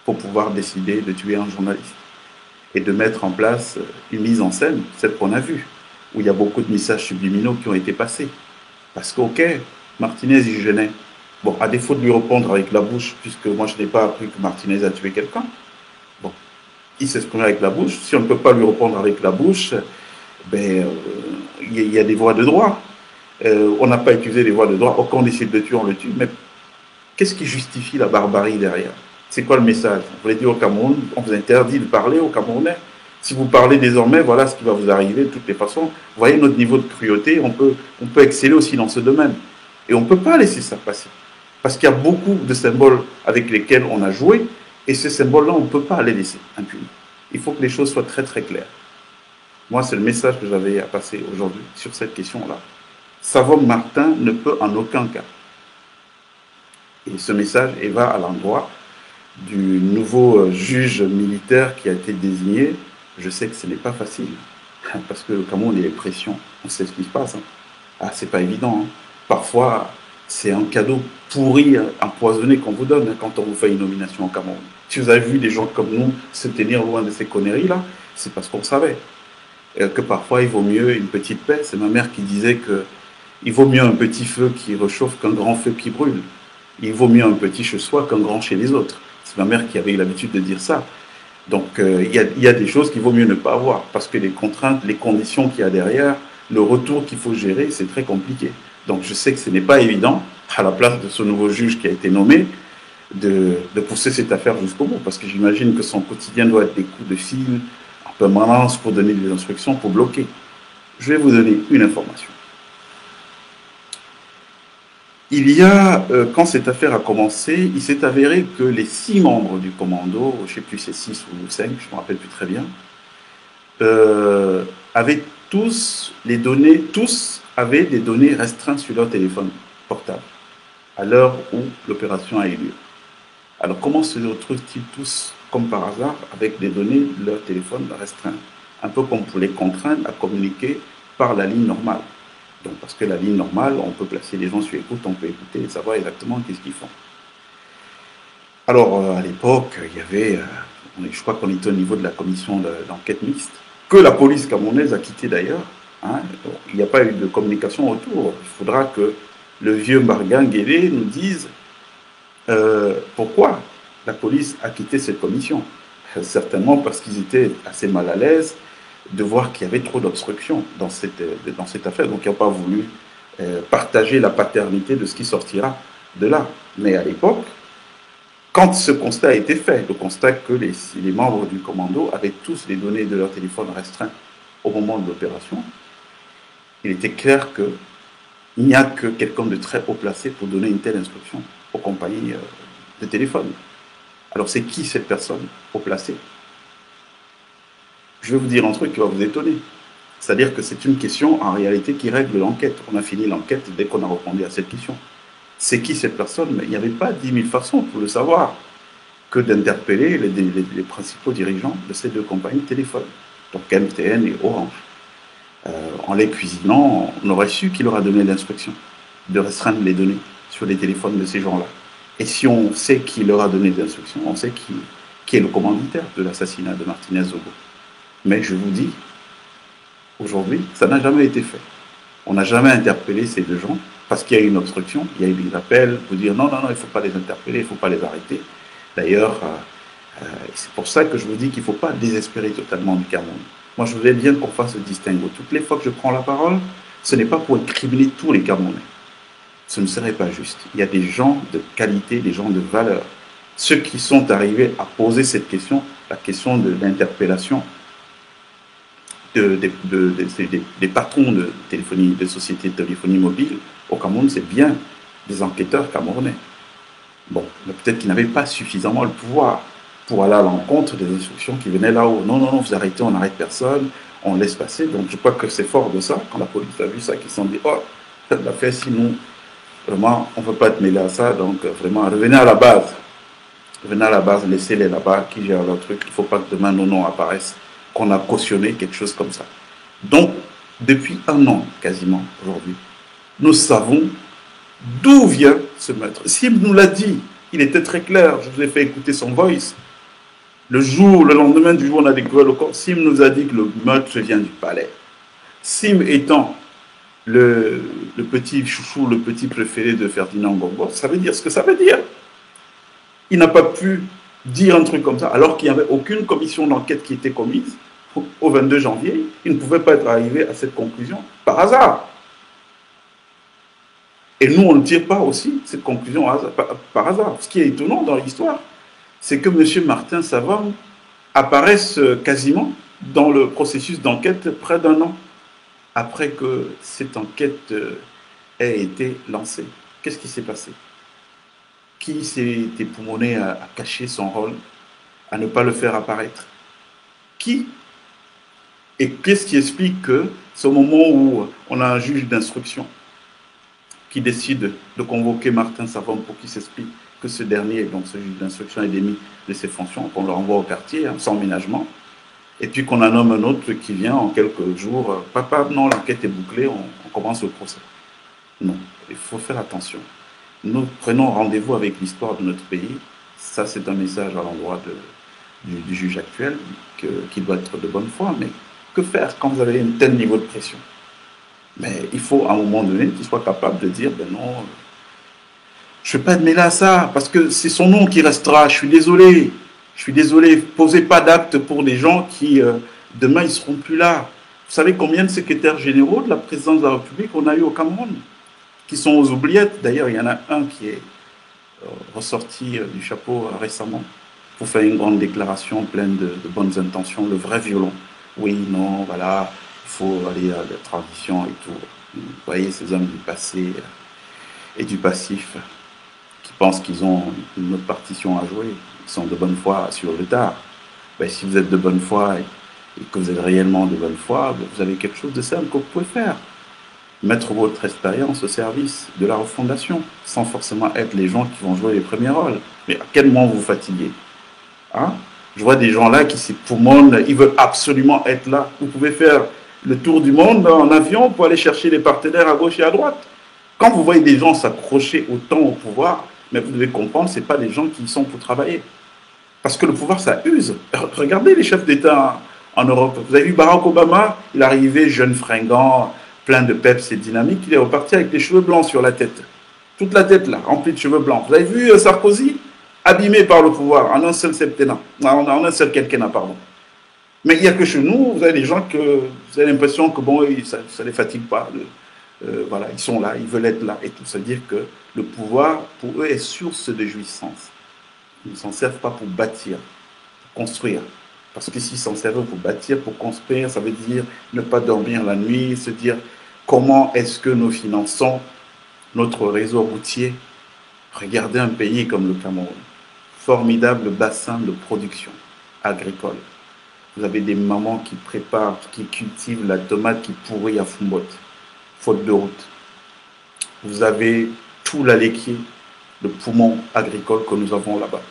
pour pouvoir décider de tuer un journaliste et de mettre en place une mise en scène, celle qu'on a vue, où il y a beaucoup de messages subliminaux qui ont été passés. Parce que, ok, Martinez y gênait. Bon, à défaut de lui répondre avec la bouche, puisque moi je n'ai pas appris que Martinez a tué quelqu'un, bon, il s'exprime avec la bouche. Si on ne peut pas lui répondre avec la bouche, ben, il y a des voies de droit. On n'a pas utilisé les voies de droit. Quand on décide de tuer, on le tue. Mais qu'est-ce qui justifie la barbarie derrière? C'est quoi le message? Vous voulez dire au Cameroun, on vous interdit de parler aux Camerounais. Si vous parlez désormais, voilà ce qui va vous arriver de toutes les façons. Vous voyez notre niveau de cruauté, on peut exceller aussi dans ce domaine. Et on ne peut pas laisser ça passer. Parce qu'il y a beaucoup de symboles avec lesquels on a joué, et ces symboles-là, on ne peut pas les laisser impunis. Il faut que les choses soient très très claires. Moi, c'est le message que j'avais à passer aujourd'hui sur cette question-là. Savom Martin ne peut en aucun cas. Et ce message va à l'endroit du nouveau juge militaire qui a été désigné. Je sais que ce n'est pas facile, parce que le Cameroun, il y a des pressions. On sait ce qui se passe. Ah, c'est pas évident. Parfois, c'est un cadeau pourri, empoisonné qu'on vous donne quand on vous fait une nomination au Cameroun. Si vous avez vu des gens comme nous se tenir loin de ces conneries-là, c'est parce qu'on savait que parfois il vaut mieux une petite paix. C'est ma mère qui disait qu'il vaut mieux un petit feu qui réchauffe qu'un grand feu qui brûle. Il vaut mieux un petit chez soi qu'un grand chez les autres. C'est ma mère qui avait eu l'habitude de dire ça. Donc il y a des choses qu'il vaut mieux ne pas avoir, parce que les contraintes, les conditions qu'il y a derrière, le retour qu'il faut gérer, c'est très compliqué. Donc je sais que ce n'est pas évident, à la place de ce nouveau juge qui a été nommé, de pousser cette affaire jusqu'au bout, parce que j'imagine que son quotidien doit être des coups de fil en permanence pour donner des instructions, pour bloquer. Je vais vous donner une information. Il y a, quand cette affaire a commencé, il s'est avéré que les 6 membres du commando, je ne sais plus si c'est 6 ou 5, je ne me rappelle plus très bien, avaient tous avaient des données restreintes sur leur téléphone portable à l'heure où l'opération a eu lieu. Alors comment se retrouvent-ils tous, comme par hasard, avec des données de leur téléphone restreintes? Un peu comme pour les contraindre à communiquer par la ligne normale. Donc, parce que la ligne normale, on peut placer les gens sur écoute, on peut écouter et savoir exactement qu'est-ce qu'ils font. Alors, à l'époque, il y avait, je crois qu'on était au niveau de la commission d'enquête mixte, que la police camerounaise a quitté d'ailleurs. Hein, il n'y a pas eu de communication autour. Il faudra que le vieux Mbargane Guélé nous dise pourquoi la police a quitté cette commission. Certainement parce qu'ils étaient assez mal à l'aise de voir qu'il y avait trop d'obstructions dans cette affaire. Donc, ils n'ont pas voulu partager la paternité de ce qui sortira de là. Mais à l'époque, quand ce constat a été fait, le constat que les membres du commando avaient tous les données de leur téléphone restreintes au moment de l'opération, il était clair qu'il n'y a que quelqu'un de très haut placé pour donner une telle instruction aux compagnies de téléphone. Alors, c'est qui cette personne haut placée? Je vais vous dire un truc qui va vous étonner. C'est-à-dire que c'est une question, en réalité, qui règle l'enquête. On a fini l'enquête dès qu'on a répondu à cette question. C'est qui cette personne? Mais il n'y avait pas 10 000 façons pour le savoir que d'interpeller les principaux dirigeants de ces 2 compagnies de téléphone, donc MTN et Orange. En les cuisinant, on aurait su qui leur a donné l'instruction de restreindre les données sur les téléphones de ces gens-là. Et si on sait qui leur a donné l'instruction, on sait qui est le commanditaire de l'assassinat de Martinez Zogo. Mais je vous dis, aujourd'hui, ça n'a jamais été fait. On n'a jamais interpellé ces 2 gens parce qu'il y a eu une obstruction, il y a eu des appels pour dire non, il ne faut pas les interpeller, il ne faut pas les arrêter. D'ailleurs, c'est pour ça que je vous dis qu'il ne faut pas désespérer totalement du Cameroun. Moi, je voudrais bien qu'on fasse le distinguo. Toutes les fois que je prends la parole, ce n'est pas pour incriminer tous les Camerounais. Ce ne serait pas juste. Il y a des gens de qualité, des gens de valeur. Ceux qui sont arrivés à poser cette question, la question de l'interpellation des patrons de téléphonie, des sociétés de téléphonie mobile au Cameroun, c'est bien des enquêteurs camerounais. Bon, mais peut-être qu'ils n'avaient pas suffisamment le pouvoir pour aller à l'encontre des instructions qui venaient là-haut. Non, vous arrêtez, on n'arrête personne, on laisse passer. Donc je crois que c'est fort de ça, quand la police a vu ça, qu'ils se sont dit, oh, l'affaire, sinon, vraiment, on ne peut pas être mêlé à ça, donc vraiment, revenez à la base. Revenez à la base, laissez-les là-bas, qui gèrent leur truc. Il ne faut pas que demain nos noms apparaissent, qu'on a cautionné quelque chose comme ça. Donc, depuis un an, quasiment, aujourd'hui, nous savons d'où vient ce meurtre. Sim nous l'a dit, il était très clair, je vous ai fait écouter son voice. Le lendemain du jour, on a découvert le corps. Sim nous a dit que le meurtre vient du palais. Sim étant le petit chouchou, le petit préféré de Ferdinand Gombo, ça veut dire ce que ça veut dire. Il n'a pas pu dire un truc comme ça, alors qu'il n'y avait aucune commission d'enquête qui était commise au 22 janvier. Il ne pouvait pas être arrivé à cette conclusion par hasard. Et nous, on ne tire pas aussi cette conclusion par hasard. Ce qui est étonnant dans l'histoire, c'est que M. Martin Savon apparaisse quasiment dans le processus d'enquête près d'un an après que cette enquête ait été lancée. Qu'est-ce qui s'est passé? Qui s'est époumoné à cacher son rôle, à ne pas le faire apparaître? Qui? Et qu'est-ce qui explique que c'est au moment où on a un juge d'instruction qui décide de convoquer Martin Savon pour qu'il s'explique que ce dernier, donc ce juge d'instruction, est démis de ses fonctions, qu'on le renvoie au quartier sans ménagement, et puis qu'on en nomme un autre qui vient en quelques jours. Papa, non, l'enquête est bouclée, on commence le procès. Non, il faut faire attention. Nous prenons rendez-vous avec l'histoire de notre pays. Ça, c'est un message à l'endroit du juge actuel, qui doit être de bonne foi. Mais que faire quand vous avez un tel niveau de pression? Mais il faut, à un moment donné, qu'il soit capable de dire, ben non, je ne vais pas être mêlé à ça, parce que c'est son nom qui restera. Je suis désolé. Je suis désolé. Posez pas d'acte pour des gens qui, demain, ils ne seront plus là. Vous savez combien de secrétaires généraux de la présidence de la République on a eu au Cameroun, qui sont aux oubliettes? D'ailleurs, il y en a un qui est ressorti du chapeau récemment pour faire une grande déclaration pleine de bonnes intentions, le vrai violon. Oui, non, voilà, il faut aller à la transition et tout. Vous voyez ces hommes du passé et du passif qui pensent qu'ils ont une autre partition à jouer. Ils sont de bonne foi sur le tard. Ben, si vous êtes de bonne foi et que vous êtes réellement de bonne foi, vous avez quelque chose de simple que vous pouvez faire. Mettre votre expérience au service de la refondation, sans forcément être les gens qui vont jouer les premiers rôles. Mais à quel moment vous vous fatiguez? Hein? Je vois des gens là qui s'époumonnent, ils veulent absolument être là. Vous pouvez faire le tour du monde en avion pour aller chercher les partenaires à gauche et à droite. Quand vous voyez des gens s'accrocher autant au pouvoir, mais vous devez comprendre, ce n'est pas des gens qui y sont pour travailler. Parce que le pouvoir, ça use. Regardez les chefs d'État en Europe. Vous avez vu Barack Obama, il est arrivé jeune fringant, plein de peps et dynamique, il est reparti avec les cheveux blancs sur la tête. Toute la tête là, remplie de cheveux blancs. Vous avez vu Sarkozy, abîmé par le pouvoir, en un seul septennat, en un seul quinquennat, pardon. Mais il n'y a que chez nous, vous avez des gens que vous avez l'impression que bon, ça ne les fatigue pas. Voilà, ils sont là, ils veulent être là et tout. C'est-à-dire que le pouvoir, pour eux, est source de jouissance. Ils ne s'en servent pas pour bâtir, pour construire. Parce que s'ils s'en servent pour bâtir, pour construire, ça veut dire ne pas dormir la nuit, se dire comment est-ce que nous finançons notre réseau routier. Regardez un pays comme le Cameroun, formidable bassin de production agricole. Vous avez des mamans qui préparent, qui cultivent la tomate qui pourrit à Fumbote, faute de route. Vous avez tout l'Aléquier, le poumon agricole que nous avons là-bas.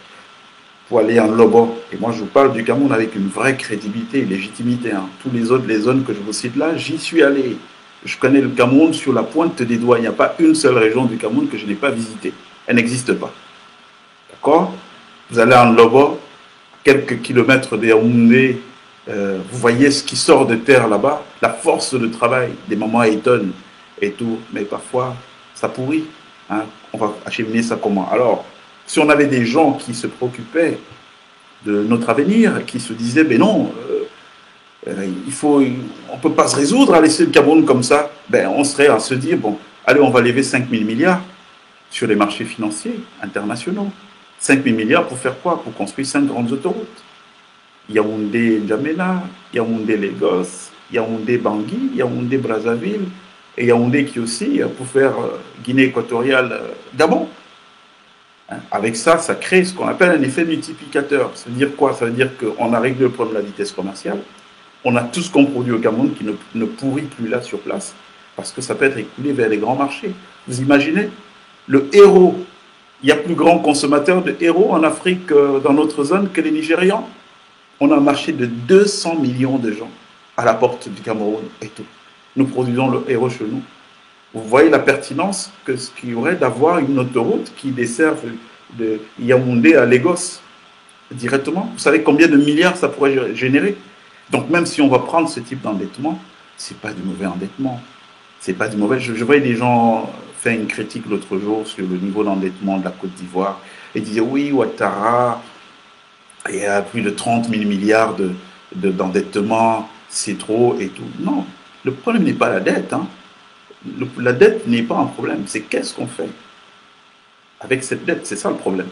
Pour aller en Lobo, et moi je vous parle du Cameroun avec une vraie crédibilité et légitimité. Hein. Tous les autres, les zones que je vous cite là, j'y suis allé. Je connais le Cameroun sur la pointe des doigts. Il n'y a pas une seule région du Cameroun que je n'ai pas visitée. Elle n'existe pas. D'accord? Vous allez en Lobo, quelques kilomètres des Yaoundé, vous voyez ce qui sort de terre là-bas, la force de travail, des mamans étonnent et tout, mais parfois ça pourrit. Hein. On va acheminer ça comment? Alors, si on avait des gens qui se préoccupaient de notre avenir, qui se disaient, ben non, on ne peut pas se résoudre à laisser le Cameroun comme ça, ben on serait à se dire, bon, allez, on va lever 5 000 milliards sur les marchés financiers internationaux. 5 000 milliards pour faire quoi? Pour construire 5 grandes autoroutes. Yaoundé-N'Djamena, Yaoundé-Lagos, Yaoundé-Bangui, Yaoundé-Brazzaville, et Yaoundé qui aussi, pour faire Guinée équatoriale, Gabon. Avec ça, ça crée ce qu'on appelle un effet multiplicateur. Ça veut dire quoi? Ça veut dire qu'on a réglé le problème de la vitesse commerciale. On a tout ce qu'on produit au Cameroun qui ne pourrit plus là sur place, parce que ça peut être écoulé vers les grands marchés. Vous imaginez, le héros, il y a plus grand consommateur de héros en Afrique, dans notre zone, que les Nigérians. On a un marché de 200 millions de gens à la porte du Cameroun et tout. Nous produisons le héros chez nous. Vous voyez la pertinence que ce qu'il y aurait d'avoir une autoroute qui dessert de Yaoundé à Lagos directement. Vous savez combien de milliards ça pourrait générer? Donc même si on va prendre ce type d'endettement, c'est pas du mauvais endettement. C'est pas du mauvais. Je voyais des gens faire une critique l'autre jour sur le niveau d'endettement de la Côte d'Ivoire et disaient oui, Ouattara, il y a plus de 30 000 milliards d'endettement, c'est trop et tout. Non, le problème n'est pas la dette. Hein. La dette n'est pas un problème, c'est qu'est-ce qu'on fait avec cette dette, c'est ça le problème.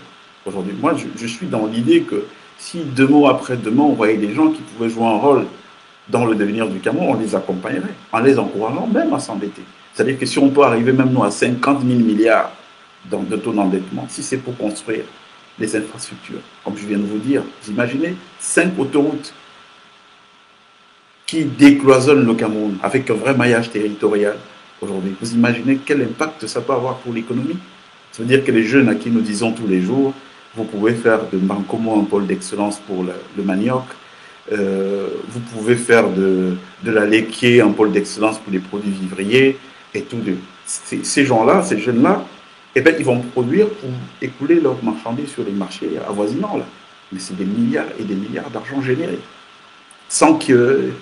Aujourd'hui, moi, je suis dans l'idée que si 2 mois après demain, on voyait des gens qui pouvaient jouer un rôle dans le devenir du Cameroun, on les accompagnerait, en les encourageant même à s'endetter. C'est-à-dire que si on peut arriver même nous à 50 000 milliards de taux d'endettement, si c'est pour construire les infrastructures, comme je viens de vous dire, vous imaginez 5 autoroutes qui décloisonnent le Cameroun avec un vrai maillage territorial aujourd'hui. Vous imaginez quel impact ça peut avoir pour l'économie? Ça veut dire que les jeunes à qui nous disons tous les jours, vous pouvez faire de Bancomo un pôle d'excellence pour le manioc, vous pouvez faire de la laitier un pôle d'excellence pour les produits vivriers et tout. Ces gens-là, ces jeunes-là, eh ben, ils vont produire pour écouler leurs marchandises sur les marchés avoisinants. Là. Mais c'est des milliards et des milliards d'argent générés. Sans qu'il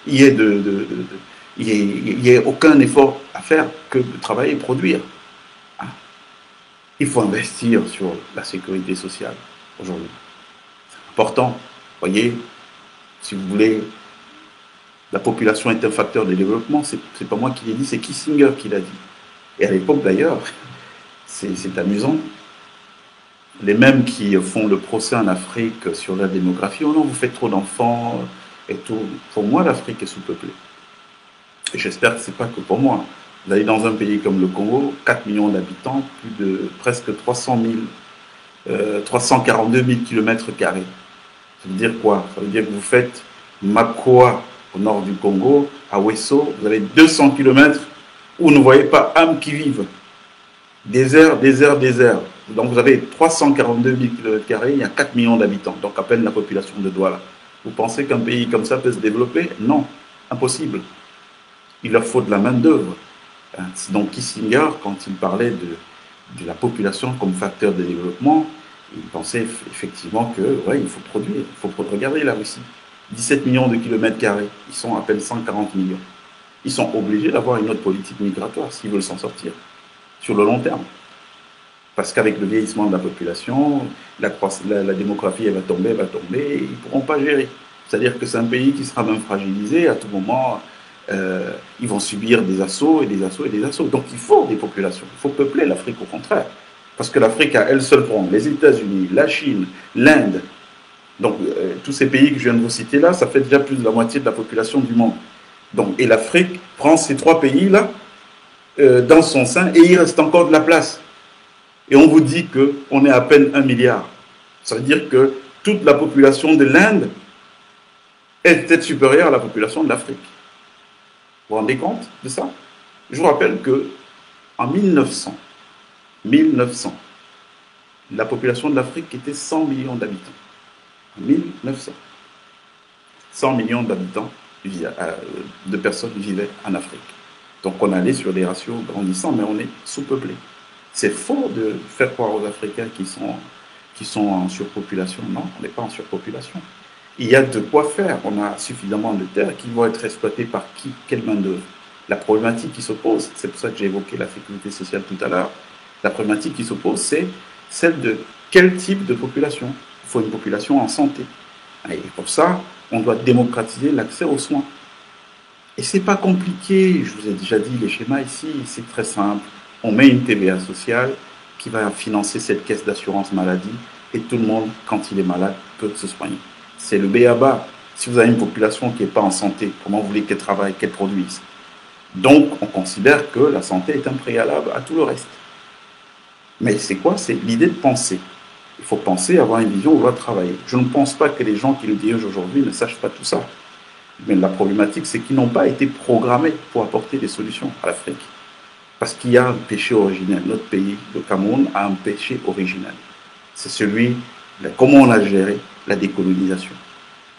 y ait aucun effort à faire que de travailler et produire. Il faut investir sur la sécurité sociale aujourd'hui. C'est important. Vous voyez, si vous voulez, la population est un facteur de développement. C'est pas moi qui l'ai dit, c'est Kissinger qui l'a dit. Et à l'époque d'ailleurs, c'est amusant. Les mêmes qui font le procès en Afrique sur la démographie, oh non, vous faites trop d'enfants et tout. Pour moi, l'Afrique est sous-peuplée. Et j'espère que ce n'est pas que pour moi. Vous allez dans un pays comme le Congo, 4 millions d'habitants, plus de presque 342 000 km². Ça veut dire quoi? Ça veut dire que vous faites Makoa au nord du Congo, à Wesso, vous avez 200 km où vous ne voyez pas âme qui vive. Désert, désert, désert. Donc vous avez 342 000 km², il y a 4 millions d'habitants, donc à peine la population de Douala. Vous pensez qu'un pays comme ça peut se développer? Non, impossible. Il leur faut de la main-d'œuvre. Donc Kissinger, quand il parlait de la population comme facteur de développement, il pensait effectivement que ouais, il faut produire. Il faut regarder la Russie. 17 millions de kilomètres carrés, ils sont à peine 140 millions. Ils sont obligés d'avoir une autre politique migratoire s'ils veulent s'en sortir, sur le long terme. Parce qu'avec le vieillissement de la population, la démographie elle va tomber, et ils ne pourront pas gérer. C'est-à-dire que c'est un pays qui sera même fragilisé à tout moment. Ils vont subir des assauts et des assauts et des assauts. Donc il faut des populations, il faut peupler l'Afrique au contraire. Parce que l'Afrique a elle seule prend les États-Unis, la Chine, l'Inde. Donc tous ces pays que je viens de vous citer là, ça fait déjà plus de la moitié de la population du monde. Donc, et l'Afrique prend ces 3 pays-là dans son sein et il reste encore de la place. Et on vous dit qu'on est à peine 1 milliard. Ça veut dire que toute la population de l'Inde est peut-être supérieure à la population de l'Afrique. Vous vous rendez compte de ça? Je vous rappelle qu'en 1900, la population de l'Afrique était 100 millions d'habitants. En 1900, 100 millions d'habitants, de personnes vivaient en Afrique. Donc on allait sur des ratios grandissants, mais on est sous-peuplé. C'est faux de faire croire aux Africains qui sont en surpopulation. Non, on n'est pas en surpopulation. Il y a de quoi faire. On a suffisamment de terres qui vont être exploitées par qui? Quelle main-d'œuvre? La problématique qui se pose, c'est pour ça que j'ai évoqué la sécurité sociale tout à l'heure, la problématique qui se pose, c'est celle de quel type de population? Il faut une population en santé. Et pour ça, on doit démocratiser l'accès aux soins. Et c'est pas compliqué, je vous ai déjà dit les schémas ici, c'est très simple. On met une TVA sociale qui va financer cette caisse d'assurance maladie et tout le monde, quand il est malade, peut se soigner. C'est le b.a.-ba. Si vous avez une population qui n'est pas en santé, comment vous voulez qu'elle travaille, qu'elle produise? Donc, on considère que la santé est un préalable à tout le reste. Mais c'est quoi? C'est l'idée de penser Il faut penser, avoir une vision, vouloir travailler. Je ne pense pas que les gens qui le dirigent aujourd'hui ne sachent pas tout ça. Mais la problématique, c'est qu'ils n'ont pas été programmés pour apporter des solutions à l'Afrique. Parce qu'il y a un péché originel. Notre pays, le Cameroun, a un péché originel. C'est celui de comment on a géré la décolonisation.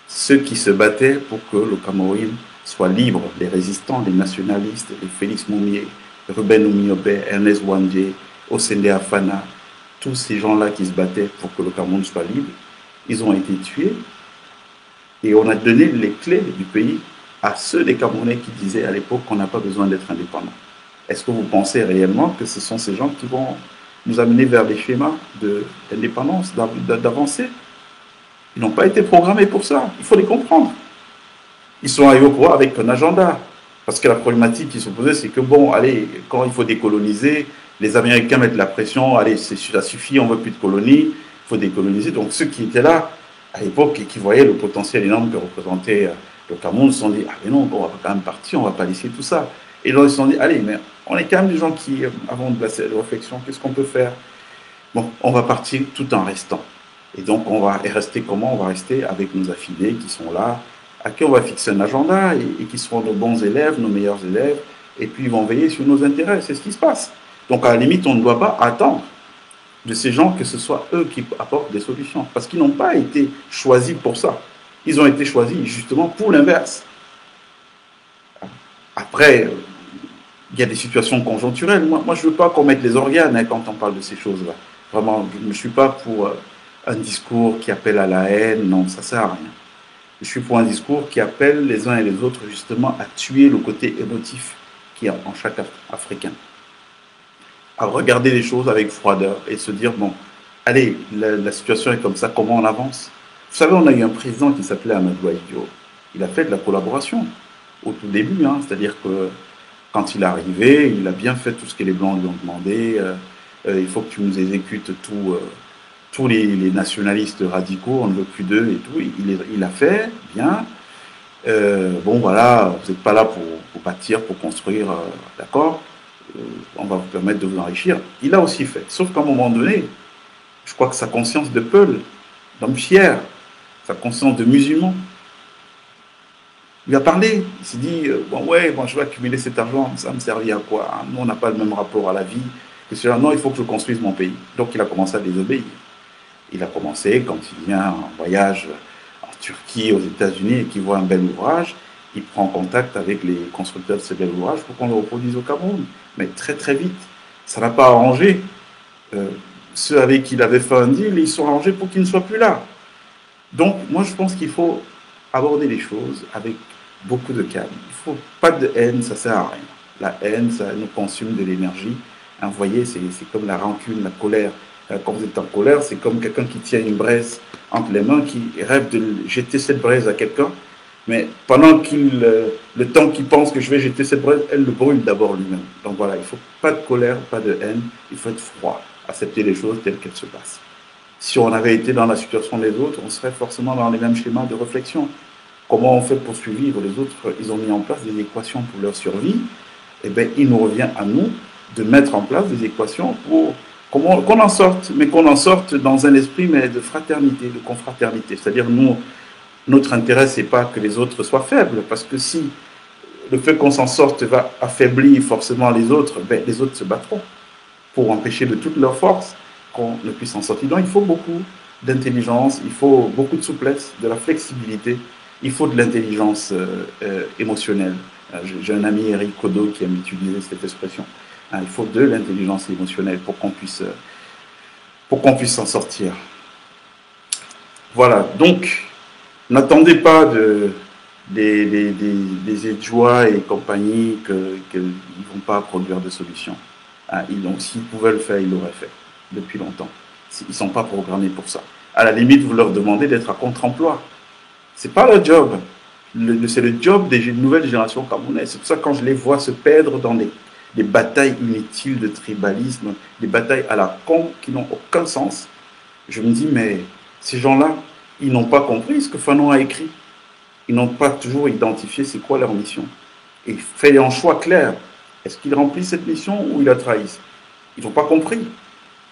Ceux qui se battaient pour que le Cameroun soit libre, les résistants, les nationalistes, les Félix Moumié, Ruben Oumiobe, Ernest Wandje, Osende Afana, tous ces gens-là qui se battaient pour que le Cameroun soit libre, ils ont été tués. Et on a donné les clés du pays à ceux des Camerounais qui disaient à l'époque qu'on n'a pas besoin d'être indépendant. Est-ce que vous pensez réellement que ce sont ces gens qui vont nous amener vers des schémas d'indépendance, d'avancée? Ils n'ont pas été programmés pour ça. Il faut les comprendre. Ils sont arrivés au pouvoir avec un agenda. Parce que la problématique qui se posait, c'est que bon, allez, quand il faut décoloniser, les Américains mettent la pression, allez, ça suffit, on ne veut plus de colonies, il faut décoloniser. Donc ceux qui étaient là, à l'époque, et qui voyaient le potentiel énorme que représentait le Cameroun, se sont dit, ah mais non, on va quand même partir, on ne va pas laisser tout ça. Et là, ils se sont dit, allez, mais on est quand même des gens qui, avant de passer à la réflexion, qu'est-ce qu'on peut faire? Bon, on va partir tout en restant. Et donc, on va rester comment? On va rester avec nos affiliés qui sont là, à qui on va fixer un agenda et qui seront nos bons élèves, nos meilleurs élèves, et puis ils vont veiller sur nos intérêts. C'est ce qui se passe. Donc, à la limite, on ne doit pas attendre de ces gens que ce soit eux qui apportent des solutions, parce qu'ils n'ont pas été choisis pour ça. Ils ont été choisis justement pour l'inverse. Après, il y a des situations conjoncturelles. Moi je ne veux pas qu'on mette les organes quand on parle de ces choses-là. Vraiment, je ne suis pas pour un discours qui appelle à la haine. Non, ça ne sert à rien. Je suis pour un discours qui appelle les uns et les autres justement à tuer le côté émotif qui est en chaque Africain. À regarder les choses avec froideur et se dire, bon, allez, la situation est comme ça, comment on avance? Vous savez, on a eu un président qui s'appelait Amadou Ahidjo. Il a fait de la collaboration au tout début, hein, c'est-à-dire que quand il est arrivé, il a bien fait tout ce que les Blancs lui ont demandé. Il faut que tu nous exécutes tous les nationalistes radicaux, on ne veut plus d'eux et tout. Il a fait, bien. Bon, voilà, vous n'êtes pas là pour bâtir, pour construire, d'accord, on va vous permettre de vous enrichir. Il a aussi fait. Sauf qu'à un moment donné, je crois que sa conscience de Peul, d'homme fier, sa conscience de musulman, il a parlé. Il s'est dit, bon, ouais, bon, je vais accumuler cet argent, ça me servir à quoi, hein? Nous, on n'a pas le même rapport à la vie que cela. Non, il faut que je construise mon pays. Donc, il a commencé à désobéir. Il a commencé, quand il vient en voyage en Turquie, aux États-Unis, et qu'il voit un bel ouvrage, il prend contact avec les constructeurs de ce bel ouvrage pour qu'on le reproduise au Cameroun. Mais très, très vite. Ça n'a pas arrangé. Ceux avec qui il avait fait un deal, ils sont arrangés pour qu'ils ne soient plus là. Donc, moi, je pense qu'il faut aborder les choses avec beaucoup de calme. Il ne faut pas de haine, ça ne sert à rien. La haine, ça nous consomme de l'énergie. Vous voyez, c'est comme la rancune, la colère. Quand vous êtes en colère, c'est comme quelqu'un qui tient une braise entre les mains, qui rêve de jeter cette braise à quelqu'un, mais pendant le temps qu'il pense que je vais jeter cette braise, elle le brûle d'abord lui-même. Donc voilà, il ne faut pas de colère, pas de haine, il faut être froid, accepter les choses telles qu'elles se passent. Si on avait été dans la situation des autres, on serait forcément dans les mêmes schémas de réflexion. Comment on fait pour survivre? Les autres, ils ont mis en place des équations pour leur survie. Eh bien, il nous revient à nous de mettre en place des équations pour qu'on en sorte, mais qu'on en sorte dans un esprit mais de fraternité, de confraternité. C'est-à-dire, nous, notre intérêt, c'est pas que les autres soient faibles, parce que si le fait qu'on s'en sorte va affaiblir forcément les autres, ben, les autres se battront pour empêcher de toute leur force qu'on ne puisse en sortir. Donc, il faut beaucoup d'intelligence, il faut beaucoup de souplesse, de la flexibilité, il faut de l'intelligence émotionnelle. J'ai un ami, Eric Kodo, qui aime utiliser cette expression. Il faut de l'intelligence émotionnelle pour qu'on puisse s'en sortir. Voilà, donc n'attendez pas des Edjois et compagnie qu'ils ne vont pas produire de solutions. Donc s'ils pouvaient le faire, ils l'auraient fait depuis longtemps. Ils ne sont pas programmés pour ça. À la limite, vous leur demandez d'être à contre-emploi. Ce n'est pas leur job. C'est le job des nouvelles générations camerounaises. C'est pour ça que quand je les vois se perdre dans des batailles inutiles de tribalisme, des batailles à la con qui n'ont aucun sens, je me dis, mais ces gens-là, ils n'ont pas compris ce que Fanon a écrit. Ils n'ont pas toujours identifié c'est quoi leur mission. Et fait un choix clair. Est-ce qu'il remplit cette mission ou il la trahit? Ils n'ont pas compris.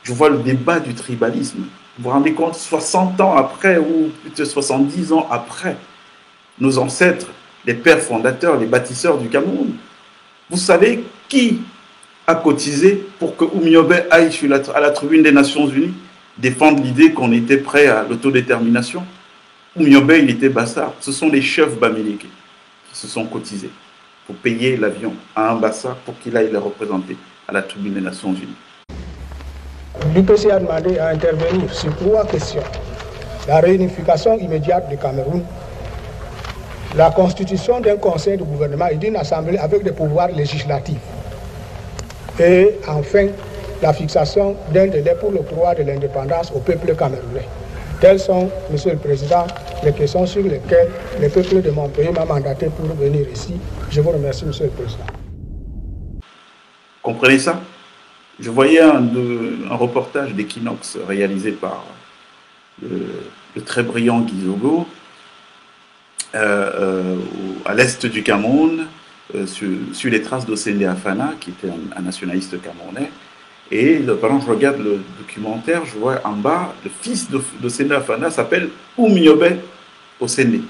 Je vois le débat du tribalisme. Vous vous rendez compte, 60 ans après, ou plutôt 70 ans après, nos ancêtres, les pères fondateurs, les bâtisseurs du Cameroun, vous savez qui a cotisé pour que Oumiobe aille à la tribune des Nations Unies défendre l'idée qu'on était prêt à l'autodétermination? Oumiobe, il était Bassa. Ce sont les chefs bamileke qui se sont cotisés pour payer l'avion à un Bassa pour qu'il aille les représenter à la tribune des Nations Unies. L'UPC a demandé à intervenir sur 3 questions. La réunification immédiate du Cameroun, la constitution d'un conseil de gouvernement et d'une assemblée avec des pouvoirs législatifs. Et enfin, la fixation d'un délai pour l'octroi de l'indépendance au peuple camerounais. Telles sont, Monsieur le Président, les questions sur lesquelles le peuple de mon pays m'a mandaté pour venir ici. Je vous remercie, Monsieur le Président. Comprenez ça? Je voyais un reportage d'Equinox réalisé par le très brillant Guy Zogo à l'est du Cameroun, sur les traces d'Osende Afana, qui était un nationaliste camerounais. Et pendant que je regarde le documentaire, je vois en bas, le fils d'Osende Afana s'appelle Oumiobe Osende.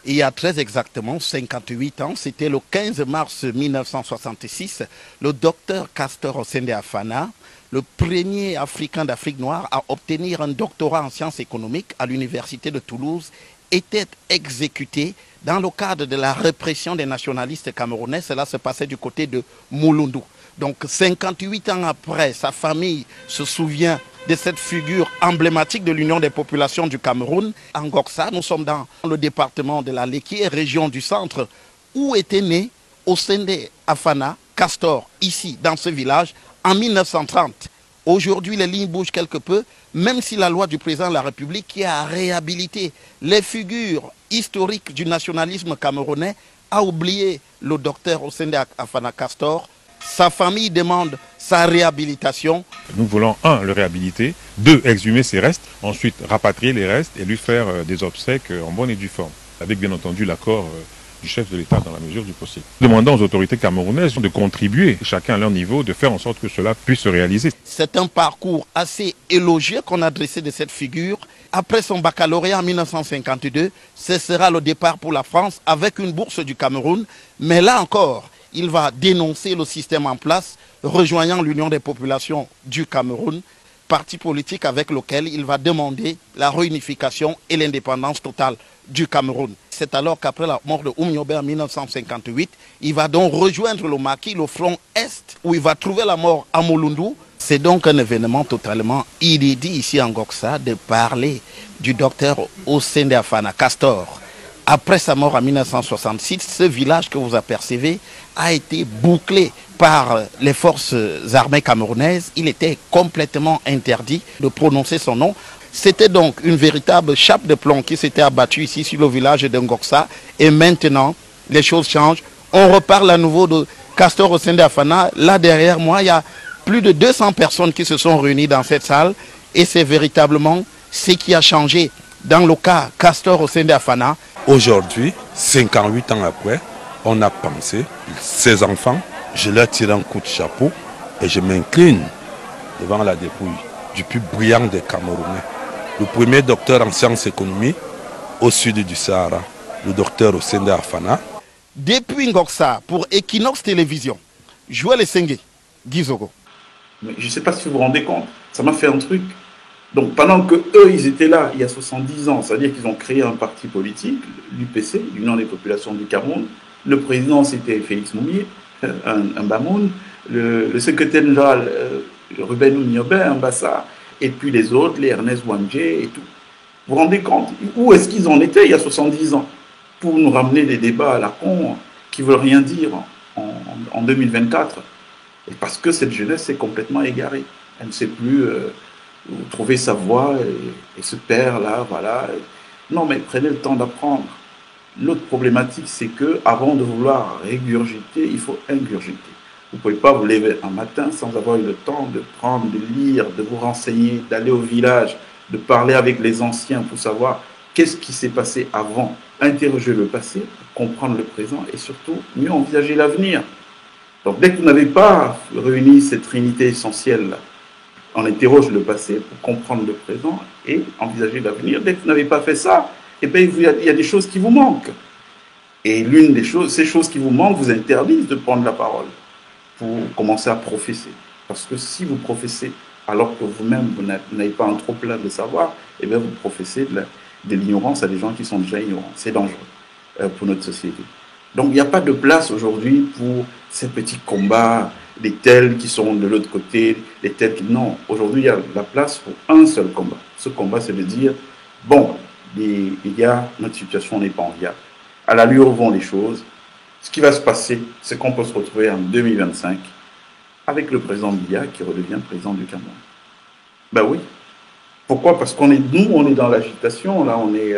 Il y a très exactement 58 ans, c'était le 15 mars 1966, le docteur Castor Osende Afana, le premier Africain d'Afrique noire à obtenir un doctorat en sciences économiques à l'université de Toulouse, était exécuté dans le cadre de la répression des nationalistes camerounais. Cela se passait du côté de Mouloundou. Donc 58 ans après, sa famille se souvient de cette figure emblématique de l'Union des populations du Cameroun. En Ngoksa, nous sommes dans le département de la Léquié, région du centre, où était né Osende Afana Castor, ici, dans ce village, en 1930. Aujourd'hui, les lignes bougent quelque peu, même si la loi du président de la République qui a réhabilité les figures historiques du nationalisme camerounais a oublié le docteur Osende Afana Castor. Sa famille demande sa réhabilitation. Nous voulons, 1, le réhabiliter, 2, exhumer ses restes, ensuite rapatrier les restes et lui faire des obsèques en bonne et due forme, avec bien entendu l'accord du chef de l'État dans la mesure du possible. Demandons aux autorités camerounaises de contribuer, chacun à leur niveau, de faire en sorte que cela puisse se réaliser. C'est un parcours assez élogieux qu'on a dressé de cette figure. Après son baccalauréat en 1952, ce sera le départ pour la France avec une bourse du Cameroun. Mais là encore, il va dénoncer le système en place, rejoignant l'Union des populations du Cameroun, parti politique avec lequel il va demander la réunification et l'indépendance totale du Cameroun. C'est alors qu'après la mort de Oumiobe en 1958, il va donc rejoindre le maquis, le front Est, où il va trouver la mort à Mouloundou. C'est donc un événement totalement inédit ici en Ngoksa de parler du docteur Osende Afana Castor. Après sa mort en 1966, ce village que vous apercevez a été bouclé par les forces armées camerounaises. Il était complètement interdit de prononcer son nom. C'était donc une véritable chape de plomb qui s'était abattue ici sur le village de Ngoksa. Et maintenant, les choses changent. On reparle à nouveau de Castor Osende Afana. Là derrière moi, il y a plus de 200 personnes qui se sont réunies dans cette salle. Et c'est véritablement ce qui a changé dans le cas Castor Osende Afana. Aujourd'hui, 58 ans après, on a pensé, ces enfants, je leur tire un coup de chapeau et je m'incline devant la dépouille du plus brillant des Camerounais. Le premier docteur en sciences économiques au sud du Sahara, le docteur Osende Afana. Depuis Ngoksa, pour Equinox Télévision, Joël Essengue, Guy Zogo. Mais je ne sais pas si vous vous rendez compte, ça m'a fait un truc. Donc pendant que eux, ils étaient là, il y a 70 ans, c'est-à-dire qu'ils ont créé un parti politique, l'UPC, l'Union des populations du Cameroun. Le président, c'était Félix Moumié, un Bamoun. Le secrétaire général, Ruben Oumiobe, un Bassa. Et puis les autres, les Ernest Wandje et tout. Vous vous rendez compte, où est-ce qu'ils en étaient il y a 70 ans pour nous ramener des débats à la con qui ne veulent rien dire en 2024? Et parce que cette jeunesse est complètement égarée. Elle ne sait plus trouver sa voie et se perd là, voilà. Non, mais prenez le temps d'apprendre. L'autre problématique, c'est que avant de vouloir régurgiter, il faut ingurgiter. Vous ne pouvez pas vous lever un matin sans avoir eu le temps de prendre, de lire, de vous renseigner, d'aller au village, de parler avec les anciens pour savoir qu'est-ce qui s'est passé avant, interroger le passé, comprendre le présent et surtout mieux envisager l'avenir. Donc dès que vous n'avez pas réuni cette trinité essentielle, On interroge le passé pour comprendre le présent et envisager l'avenir. Dès que vous n'avez pas fait ça, eh bien, il y a des choses qui vous manquent. Et l'une des choses, ces choses qui vous manquent, vous interdisent de prendre la parole pour commencer à professer. Parce que si vous professez alors que vous-même, vous n'avez pas un trop-plein de savoir, eh bien, vous professez de l'ignorance à des gens qui sont déjà ignorants. C'est dangereux pour notre société. Donc, il n'y a pas de place aujourd'hui pour ces petits combats, les tels qui sont de l'autre côté, les tels qui... Non, aujourd'hui, il y a la place pour un seul combat. Ce combat, c'est de dire, bon, les gars, notre situation n'est pas enviable. À l'allure où vont les choses, ce qui va se passer, c'est qu'on peut se retrouver en 2025 avec le président Biya qui redevient président du Cameroun. Ben oui. Pourquoi? Parce qu'on est, nous, on est dans l'agitation, là, on est...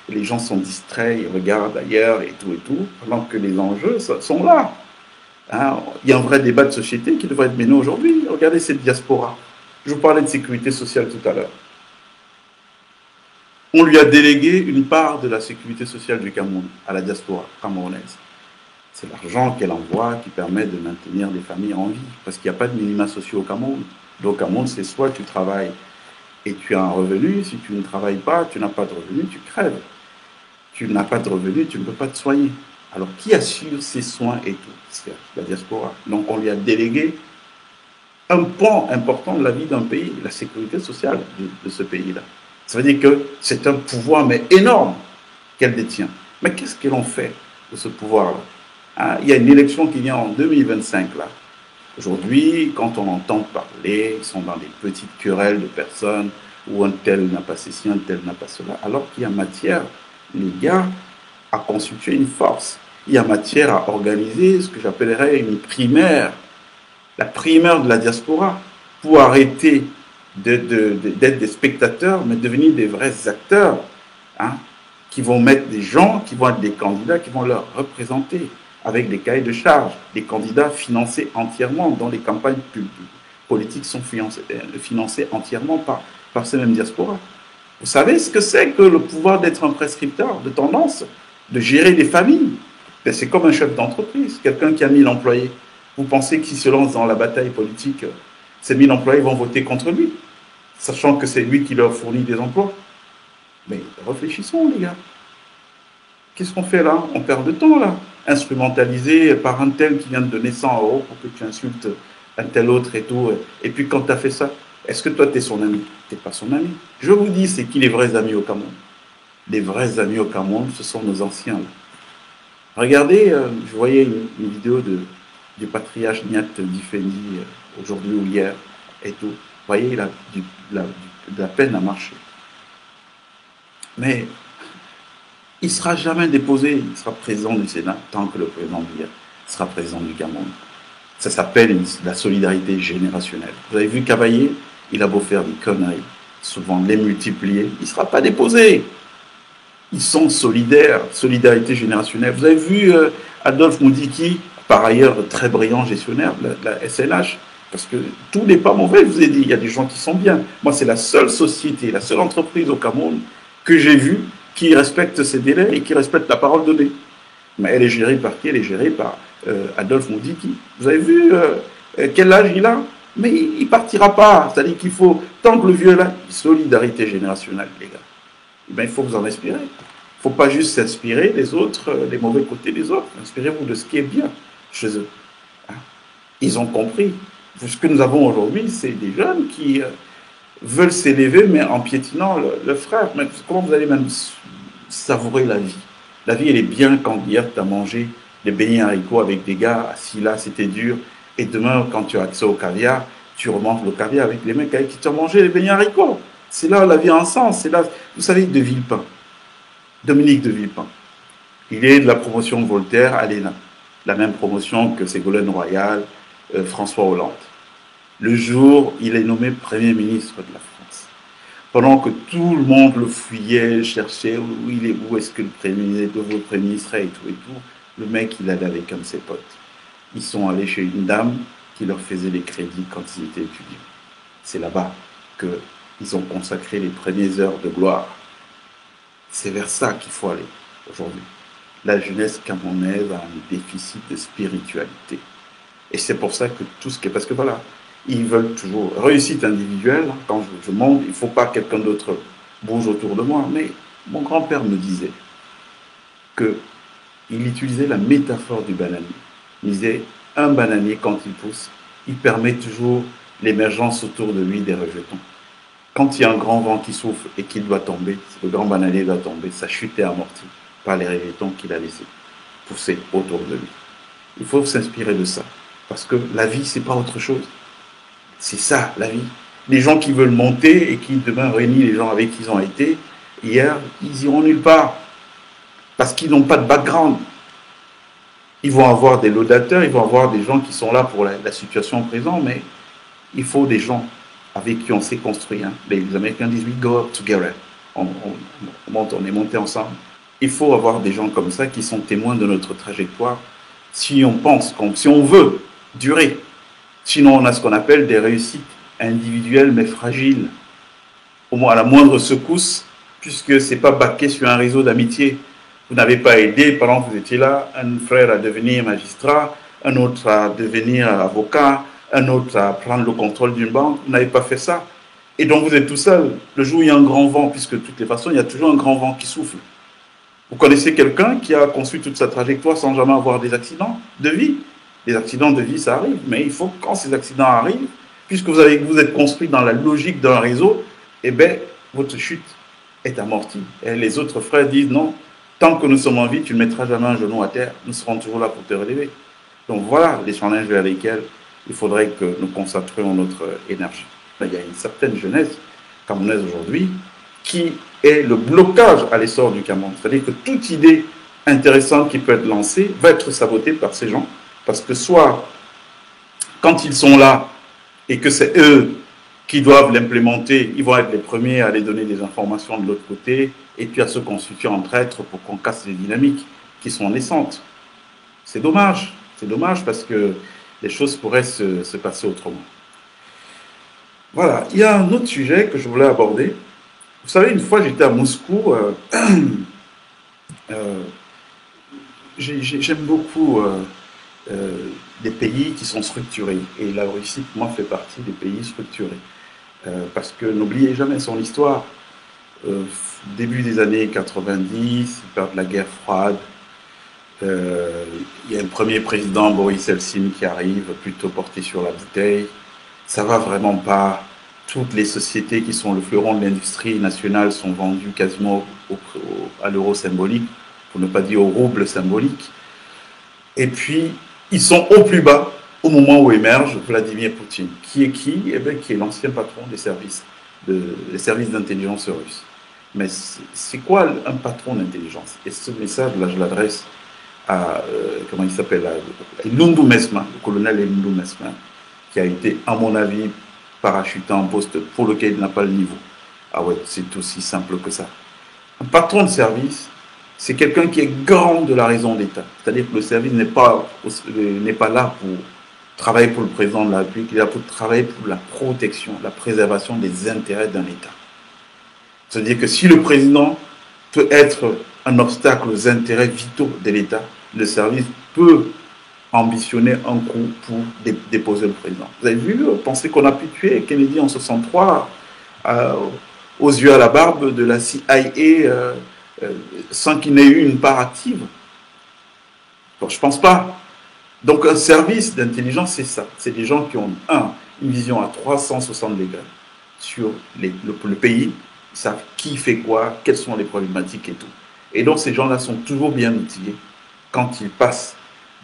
les gens sont distraits, ils regardent ailleurs et tout, pendant que les enjeux sont là. Hein, il y a un vrai débat de société qui devrait être mené aujourd'hui. Regardez cette diaspora. Je vous parlais de sécurité sociale tout à l'heure. On lui a délégué une part de la sécurité sociale du Cameroun à la diaspora camerounaise. C'est l'argent qu'elle envoie qui permet de maintenir les familles en vie, parce qu'il n'y a pas de minima sociaux au Cameroun. Donc au Cameroun, c'est soit tu travailles et tu as un revenu, si tu ne travailles pas, tu n'as pas de revenu, tu crèves. Tu n'as pas de revenu, tu ne peux pas te soigner. Alors, qui assure ces soins et tout? C'est la diaspora. Donc, on lui a délégué un pan important de la vie d'un pays, la sécurité sociale de ce pays-là. Ça veut dire que c'est un pouvoir, mais énorme, qu'elle détient. Mais qu'est-ce qu'elle en fait de ce pouvoir-là? Hein, il y a une élection qui vient en 2025, là. Aujourd'hui, quand on entend parler, ils sont dans des petites querelles de personnes, où un tel n'a pas ceci, un tel n'a pas cela, alors qu'il y a matière, les gars, à constituer une force. Il y a matière à organiser ce que j'appellerais une primaire, la primaire de la diaspora, pour arrêter d'être des spectateurs, mais devenir des vrais acteurs, hein, qui vont mettre des gens, qui vont être des candidats, qui vont leur représenter, avec des cahiers de charges, des candidats financés entièrement, dont les campagnes politiques sont financées entièrement par ces mêmes diasporas. Vous savez ce que c'est que le pouvoir d'être un prescripteur de tendance, de gérer des familles? C'est comme un chef d'entreprise, quelqu'un qui a 1000 employés. Vous pensez qu'il se lance dans la bataille politique, ces 1000 employés vont voter contre lui, sachant que c'est lui qui leur fournit des emplois? Mais réfléchissons, les gars. Qu'est-ce qu'on fait là? On perd de temps là, instrumentalisé par un tel qui vient de donner 100 € pour que tu insultes un tel autre et tout. Et puis quand tu as fait ça, est-ce que toi tu es son ami? Tu n'es pas son ami. Je vous dis, c'est qui les vrais amis au Cameroun? Les vrais amis au Cameroun, ce sont nos anciens là. Regardez, je voyais une vidéo du patriarche Niat Difendi aujourd'hui ou hier et tout. Vous voyez, il a de la peine à marcher. Mais il ne sera jamais déposé, il sera président du Sénat tant que le président Biya sera président du Cameroun. Ça s'appelle la solidarité générationnelle. Vous avez vu Cavaillé, il a beau faire des conneries, souvent les multiplier, il ne sera pas déposé. Ils sont solidaires, solidarité générationnelle. Vous avez vu Adolphe Moudiki, par ailleurs très brillant gestionnaire de la SNH, parce que tout n'est pas mauvais, je vous ai dit, il y a des gens qui sont bien. Moi, c'est la seule société, la seule entreprise au Cameroun que j'ai vue qui respecte ses délais et qui respecte la parole donnée. Mais elle est gérée par qui? Elle est gérée par Adolphe Moudiki. Vous avez vu quel âge il a? Mais il ne partira pas. C'est-à-dire qu'il faut, tant que le vieux est là, solidarité générationnelle, les gars. Eh bien, il faut vous en inspirer. Il ne faut pas juste s'inspirer des autres, des mauvais côtés des autres. Inspirez-vous de ce qui est bien chez eux. Hein? Ils ont compris. Ce que nous avons aujourd'hui, c'est des jeunes qui veulent s'élever, mais en piétinant le frère. Mais comment vous allez même savourer la vie? La vie, elle est bien quand hier, tu as mangé des beignets haricots avec des gars assis là, c'était dur. Et demain, quand tu as accès au caviar, tu remontes le caviar avec les mecs avec qui tu as mangé les beignets haricots. C'est là la vie a un sens. C'est là, vous savez, de Villepin, Dominique de Villepin. Il est de la promotion de Voltaire à l'ENA, la même promotion que Ségolène Royal, François Hollande. Le jour, il est nommé Premier ministre de la France. Pendant que tout le monde le fouillait, cherchait où est-ce que le Premier ministre est et tout, le mec, il allait avec un de ses potes. Ils sont allés chez une dame qui leur faisait les crédits quand ils étaient étudiants. C'est là-bas qu'ils ont consacré les premières heures de gloire. C'est vers ça qu'il faut aller aujourd'hui. La jeunesse camerounaise a un déficit de spiritualité. Et c'est pour ça que tout ce qui est... Parce que voilà, Ils veulent toujours réussite individuelle. Quand je monte, il ne faut pas que quelqu'un d'autre bouge autour de moi. Mais mon grand-père me disait qu'il utilisait la métaphore du bananier. Il disait, un bananier, quand il pousse, il permet toujours l'émergence autour de lui des rejetons. Quand il y a un grand vent qui souffle et qu'il doit tomber, le grand bananier doit tomber, sa chute est amortie par les rejetons qu'il a laissés pousser autour de lui. Il faut s'inspirer de ça. Parce que la vie, c'est pas autre chose. C'est ça, la vie. Les gens qui veulent monter et qui demain réunissent les gens avec qui ils ont été, hier, ils iront nulle part. Parce qu'ils n'ont pas de background. Ils vont avoir des laudateurs, ils vont avoir des gens qui sont là pour la situation présente, mais il faut des gens avec qui on s'est construit. Hein. Les Américains disent « we go up together ». On est monté ensemble. Il faut avoir des gens comme ça qui sont témoins de notre trajectoire si on pense, si on veut durer. Sinon, on a ce qu'on appelle des réussites individuelles mais fragiles. Au moins, à la moindre secousse, puisque ce n'est pas baqué sur un réseau d'amitié. Vous n'avez pas aidé, pendant que vous étiez là, un frère à devenir magistrat, un autre à devenir avocat, un autre à prendre le contrôle d'une banque. Vous n'avez pas fait ça. Et donc vous êtes tout seul. Le jour où il y a un grand vent, puisque de toutes les façons, il y a toujours un grand vent qui souffle. Vous connaissez quelqu'un qui a construit toute sa trajectoire sans jamais avoir des accidents de vie. Les accidents de vie, ça arrive. Mais il faut que quand ces accidents arrivent, puisque vous êtes construit dans la logique d'un réseau, eh bien, votre chute est amortie. Et les autres frères disent non, tant que nous sommes en vie, tu ne mettras jamais un genou à terre. Nous serons toujours là pour te relever. Donc voilà les challenges vers lesquels il faudrait que nous concentrions notre énergie. Il y a une certaine jeunesse camerounaise aujourd'hui qui est le blocage à l'essor du Cameroun. C'est-à-dire que toute idée intéressante qui peut être lancée va être sabotée par ces gens, parce que soit quand ils sont là et que c'est eux qui doivent l'implémenter, ils vont être les premiers à aller donner des informations de l'autre côté et puis à se constituer en traîtres pour qu'on casse les dynamiques qui sont naissantes. C'est dommage parce que les choses pourraient se passer autrement. Voilà, il y a un autre sujet que je voulais aborder. Vous savez, une fois j'étais à Moscou, j'aime beaucoup des pays qui sont structurés. Et la Russie, pour moi, fait partie des pays structurés. Parce que n'oubliez jamais son histoire. Début des années 90, période de la guerre froide, il y a un premier président, Boris Eltsine, qui arrive, plutôt porté sur la bouteille. Ça va vraiment pas. Toutes les sociétés qui sont le fleuron de l'industrie nationale sont vendues quasiment à l'euro symbolique, pour ne pas dire au rouble symbolique. Et puis, ils sont au plus bas au moment où émerge Vladimir Poutine. Qui est qui? Eh bien, qui est l'ancien patron des services d'intelligence russes. Mais c'est quoi un patron d'intelligence? Et ce message-là, je l'adresse à, comment il s'appelle, à Lundu Mesma, le colonel Lundu Mesma, qui a été, à mon avis, parachuté en poste pour lequel il n'a pas le niveau. Ah ouais, c'est aussi simple que ça. Un patron de service, c'est quelqu'un qui est garant de la raison d'État. C'est-à-dire que le service n'est pas là pour travailler pour le président de la République, il est là pour travailler pour la protection, la préservation des intérêts d'un État. C'est-à-dire que si le président peut être un obstacle aux intérêts vitaux de l'État, le service peut ambitionner un coup pour déposer le président. Vous avez vu, pensez qu'on a pu tuer Kennedy en 1963 aux yeux à la barbe de la CIA sans qu'il n'ait eu une part active? Bon, je ne pense pas. Donc un service d'intelligence, c'est ça. C'est des gens qui ont, une vision à 360 degrés sur le pays, ils savent qui fait quoi, quelles sont les problématiques et tout. Et donc ces gens-là sont toujours bien outillés quand ils passent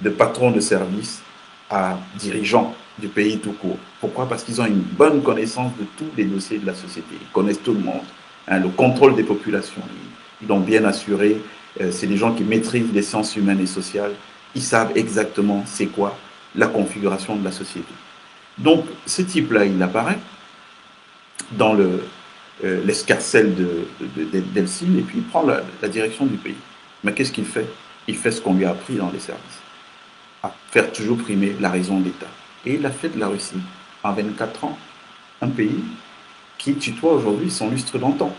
de patron de service à dirigeant du pays tout court. Pourquoi? Parce qu'ils ont une bonne connaissance de tous les dossiers de la société. Ils connaissent tout le monde. Le contrôle des populations, ils l'ont bien assuré. C'est des gens qui maîtrisent les sciences humaines et sociales. Ils savent exactement c'est quoi la configuration de la société. Donc, ce type-là, il apparaît dans l'escarcelle d'Eltsine et puis il prend la direction du pays. Mais qu'est-ce qu'il fait? Il fait ce qu'on lui a appris dans les services, à faire toujours primer la raison d'État. Et il a fait de la Russie, en 24 ans, un pays qui tutoie aujourd'hui son lustre d'antan.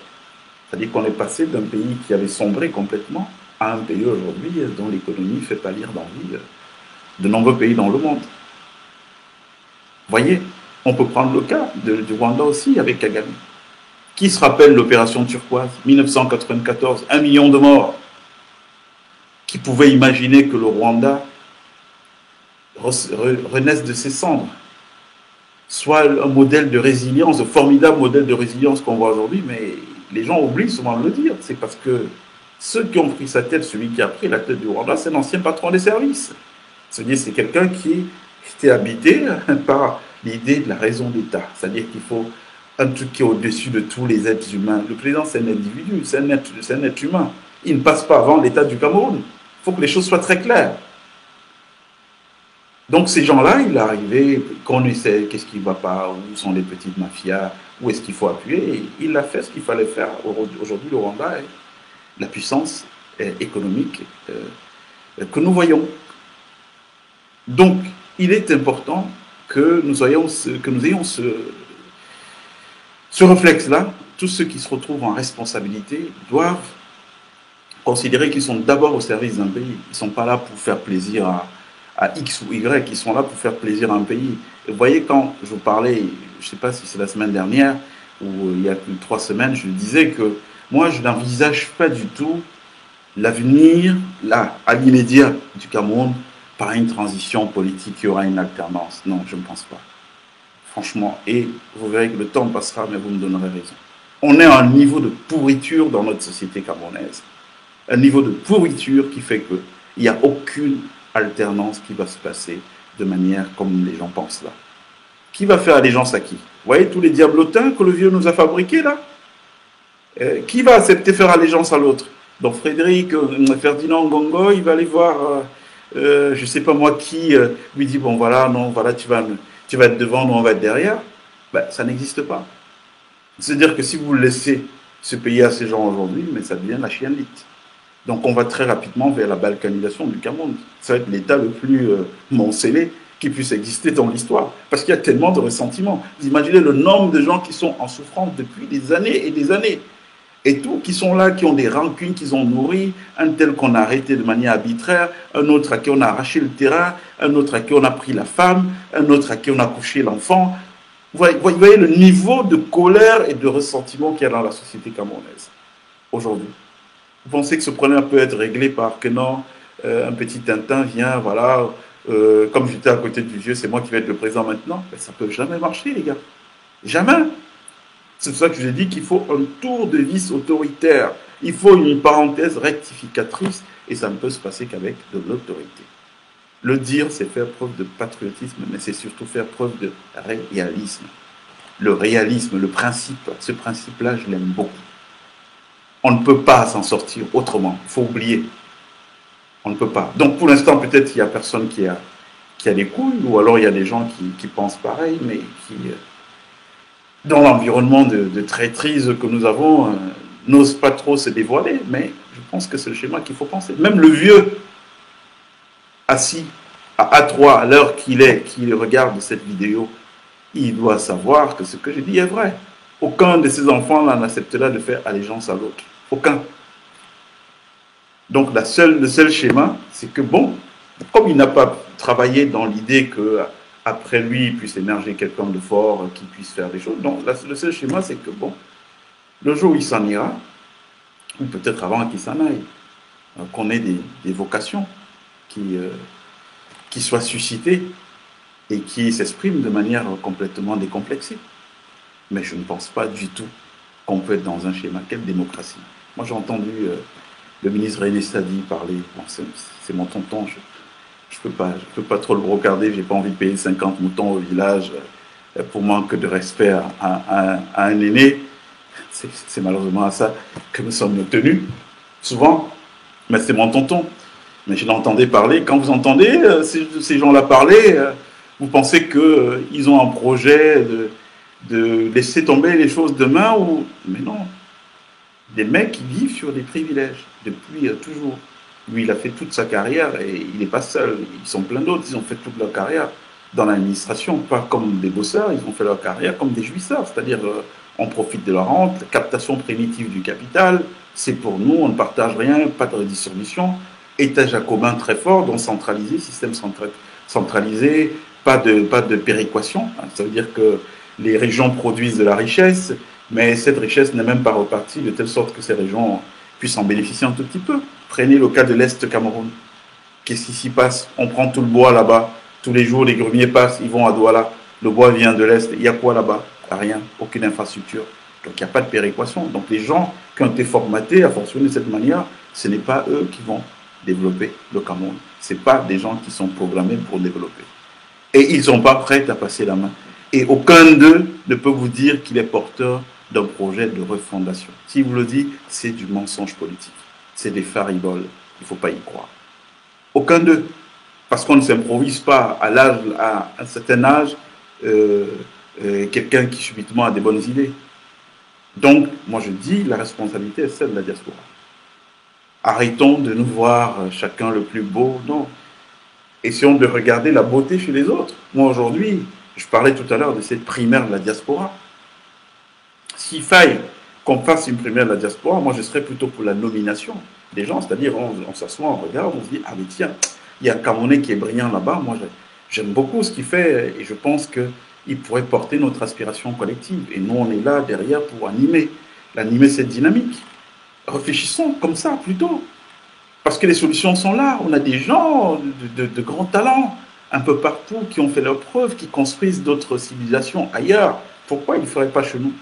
C'est-à-dire qu'on est passé d'un pays qui avait sombré complètement à un pays aujourd'hui dont l'économie fait pâlir d'envie de nombreux pays dans le monde. Voyez, On peut prendre le cas du Rwanda aussi avec Kagame. Qui se rappelle l'opération turquoise, 1994, 1 million de morts. Qui pouvait imaginer que le Rwanda renaisse de ses cendres, soit un modèle de résilience, un formidable modèle de résilience qu'on voit aujourd'hui, mais les gens oublient souvent de le dire. C'est parce que ceux qui ont pris sa tête, celui qui a pris la tête du Rwanda, c'est l'ancien patron des services. C'est-à-dire c'est quelqu'un qui était habité par l'idée de la raison d'État. C'est-à-dire qu'il faut un truc qui est au-dessus de tous les êtres humains. Le président, c'est un individu, c'est un être humain. Il ne passe pas avant l'État du Cameroun. Il faut que les choses soient très claires. Donc ces gens-là, il est arrivé, quand on sait qu'est-ce qui ne va pas, où sont les petites mafias, où est-ce qu'il faut appuyer, et il a fait ce qu'il fallait faire. Aujourd'hui, le Rwanda est la puissance économique que nous voyons. Donc, il est important que nous ayons ce réflexe-là. Tous ceux qui se retrouvent en responsabilité doivent considérer qu'ils sont d'abord au service d'un pays. Ils ne sont pas là pour faire plaisir à X ou Y, ils sont là pour faire plaisir à un pays. Et vous voyez, quand je vous parlais, je ne sais pas si c'est la semaine dernière ou il y a plus de 3 semaines, je disais que moi, je n'envisage pas du tout l'avenir, là, à l'immédiat du Cameroun, par une transition politique, il y aura une alternance. Non, je ne pense pas. Franchement, et vous verrez que le temps passera, mais vous me donnerez raison. On est à un niveau de pourriture dans notre société camerounaise. Un niveau de pourriture qui fait qu'il n'y a aucune alternance qui va se passer de manière comme les gens pensent là. Qui va faire allégeance à qui? Vous voyez tous les diablotins que le vieux nous a fabriqués là? Qui va accepter faire allégeance à l'autre? Donc Frédéric, Ferdinand Ngongo, il va aller voir, je ne sais pas moi qui, lui dit, bon voilà, non, voilà, tu vas être devant, nous on va être derrière. Ben, ça n'existe pas. C'est-à-dire que si vous laissez se payer à ces gens aujourd'hui, mais ça devient la chienlite. Donc on va très rapidement vers la balkanisation du Cameroun. Ça va être l'État le plus morcelé qui puisse exister dans l'histoire. Parce qu'il y a tellement de ressentiments. Vous imaginez le nombre de gens qui sont en souffrance depuis des années et des années. Et tous qui sont là, qui ont des rancunes qu'ils ont nourries, un tel qu'on a arrêté de manière arbitraire, un autre à qui on a arraché le terrain, un autre à qui on a pris la femme, un autre à qui on a couché l'enfant. Vous voyez le niveau de colère et de ressentiment qu'il y a dans la société camerounaise aujourd'hui. Vous pensez que ce problème peut être réglé par que non, un petit Tintin vient, voilà, comme j'étais à côté du vieux, c'est moi qui vais être le président maintenant. Mais ça ne peut jamais marcher, les gars. Jamais. C'est pour ça que je vous ai dit qu'il faut un tour de vis autoritaire. Il faut une parenthèse rectificatrice et ça ne peut se passer qu'avec de l'autorité. Le dire, c'est faire preuve de patriotisme, mais c'est surtout faire preuve de réalisme. Le réalisme, le principe, ce principe-là, je l'aime beaucoup. On ne peut pas s'en sortir autrement. Il faut oublier. On ne peut pas. Donc pour l'instant, peut-être qu'il n'y a personne qui a des couilles, ou alors il y a des gens qui pensent pareil, mais qui, dans l'environnement de traîtrise que nous avons, n'osent pas trop se dévoiler. Mais je pense que c'est le schéma qu'il faut penser. Même le vieux, assis à A3 à l'heure qu'il est, qui regarde cette vidéo, il doit savoir que ce que je dis est vrai. Aucun de ces enfants-là n'acceptera de faire allégeance à l'autre. Aucun. Donc le seul schéma, c'est que bon, comme il n'a pas travaillé dans l'idée qu'après lui, il puisse émerger quelqu'un de fort, qui puisse faire des choses, donc le seul schéma, c'est que bon, le jour où il s'en ira, ou peut-être avant qu'il s'en aille, qu'on ait des vocations qui soient suscitées et qui s'expriment de manière complètement décomplexée. Mais je ne pense pas du tout qu'on peut être dans un schéma. Quelle démocratie? Moi, j'ai entendu le ministre René Sadi parler. Bon, c'est mon tonton. Je peux pas trop le brocarder. J'ai pas envie de payer 50 moutons au village pour manque de respect à un aîné. C'est malheureusement à ça que nous sommes tenus, souvent. Mais c'est mon tonton. Mais je l'entendais parler. Quand vous entendez ces gens-là parler, vous pensez qu'ils ont un projet de laisser tomber les choses demain ou... Mais non. Des mecs qui vivent sur des privilèges depuis toujours. Lui, il a fait toute sa carrière et il n'est pas seul. Ils sont plein d'autres. Ils ont fait toute leur carrière dans l'administration, pas comme des bosseurs. Ils ont fait leur carrière comme des jouisseurs. C'est-à-dire, on profite de leur rente, captation primitive du capital. C'est pour nous, on ne partage rien, pas de redistribution. État jacobin très fort, donc centralisé, système centralisé, pas de péréquation. Ça veut dire que les régions produisent de la richesse, mais cette richesse n'est même pas repartie de telle sorte que ces régions puissent en bénéficier un tout petit peu. Prenez le cas de l'Est Cameroun. Qu'est-ce qui s'y passe? On prend tout le bois là-bas. Tous les jours, les grumiers passent, ils vont à Douala. Le bois vient de l'Est. Il y a quoi là-bas? Rien. Aucune infrastructure. Donc, il n'y a pas de péréquation. Donc, les gens qui ont été formatés à fonctionner de cette manière, ce n'est pas eux qui vont développer le Cameroun. Ce n'est pas des gens qui sont programmés pour développer. Et ils ne sont pas prêts à passer la main. Et aucun d'eux ne peut vous dire qu'il est porteur d'un projet de refondation. S'il vous le dit, c'est du mensonge politique. C'est des fariboles. Il ne faut pas y croire. Aucun d'eux. Parce qu'on ne s'improvise pas à un certain âge, quelqu'un qui subitement a des bonnes idées. Donc, moi je dis, la responsabilité est celle de la diaspora. Arrêtons de nous voir chacun le plus beau, non. Essayons de regarder la beauté chez les autres. Moi aujourd'hui, je parlais tout à l'heure de cette primaire de la diaspora. S'il faille qu'on fasse une primaire de la diaspora, moi je serais plutôt pour la nomination des gens, c'est-à-dire on s'assoit, on regarde, on se dit, ah mais tiens, il y a un Camerounais qui est brillant là-bas, moi j'aime beaucoup ce qu'il fait et je pense qu'il pourrait porter notre aspiration collective. Et nous on est là derrière pour animer cette dynamique. Réfléchissons comme ça plutôt. Parce que les solutions sont là. On a des gens de grands talents un peu partout qui ont fait leurs preuves, qui construisent d'autres civilisations ailleurs. Pourquoi ils ne le feraient pas chez nous?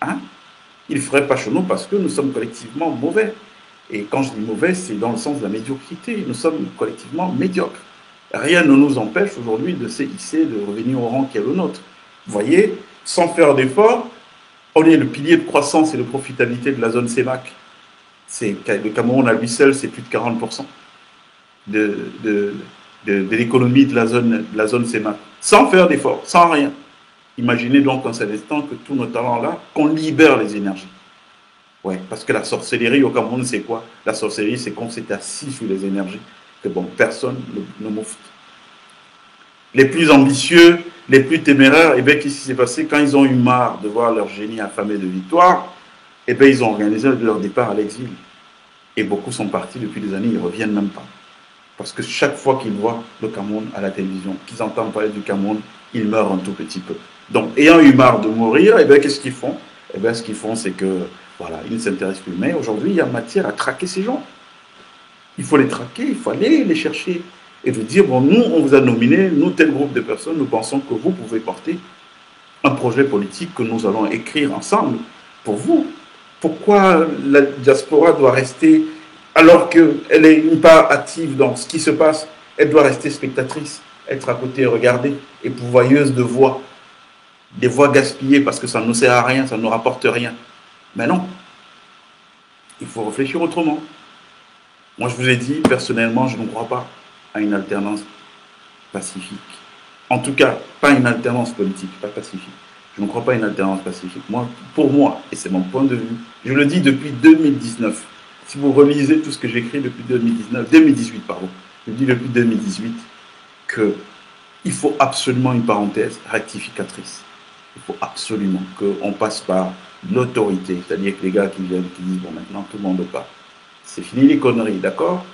Hein? Ils ne le feraient pas chez nous parce que nous sommes collectivement mauvais. Et quand je dis mauvais, c'est dans le sens de la médiocrité. Nous sommes collectivement médiocres. Rien ne nous empêche aujourd'hui de se hisser, de revenir au rang qui est le nôtre. Vous voyez, sans faire d'efforts, on est le pilier de croissance et de profitabilité de la zone CEMAC. Le Cameroun à lui seul, c'est plus de 40% de l'économie de la zone CEMAC. Sans faire d'efforts, sans rien. Imaginez donc en cet instant que tous nos talents-là, qu'on libère les énergies. Ouais, parce que la sorcellerie au Cameroun, c'est quoi? La sorcellerie, c'est qu'on s'est assis sur les énergies, que bon, personne ne moufte. Les plus ambitieux, les plus téméraires, et bien qu'est-ce qui s'est passé? Quand ils ont eu marre de voir leur génie affamé de victoire, et bien ils ont organisé leur départ à l'exil. Et beaucoup sont partis depuis des années, ils ne reviennent même pas. Parce que chaque fois qu'ils voient le Cameroun à la télévision, qu'ils entendent parler du Cameroun, ils meurent un tout petit peu. Donc, ayant eu marre de mourir, et bien qu'est-ce qu'ils font? Et bien ce qu'ils font, c'est que voilà, ils ne s'intéressent plus. Mais aujourd'hui, il y a matière à traquer ces gens. Il faut les traquer, il faut aller les chercher. Et vous dire, bon, nous, on vous a nominé, nous, tel groupe de personnes, nous pensons que vous pouvez porter un projet politique que nous allons écrire ensemble pour vous. Pourquoi la diaspora doit rester, alors qu'elle est une part active dans ce qui se passe, elle doit rester spectatrice, être à côté, regarder, et pourvoyeuse de voix. Des voix gaspillées parce que ça ne nous sert à rien, ça ne nous rapporte rien. Mais non, il faut réfléchir autrement. Moi, je vous ai dit, personnellement, je ne crois pas à une alternance pacifique. En tout cas, pas une alternance politique, pas pacifique. Je ne crois pas à une alternance pacifique. Moi, pour moi, et c'est mon point de vue, je le dis depuis 2019. Si vous relisez tout ce que j'écris depuis 2018, je dis depuis 2018 qu'il faut absolument une parenthèse rectificatrice. Il faut absolument qu'on passe par l'autorité, c'est-à-dire que les gars qui viennent, qui disent, bon, maintenant, tout le monde part. C'est fini les conneries, d'accord?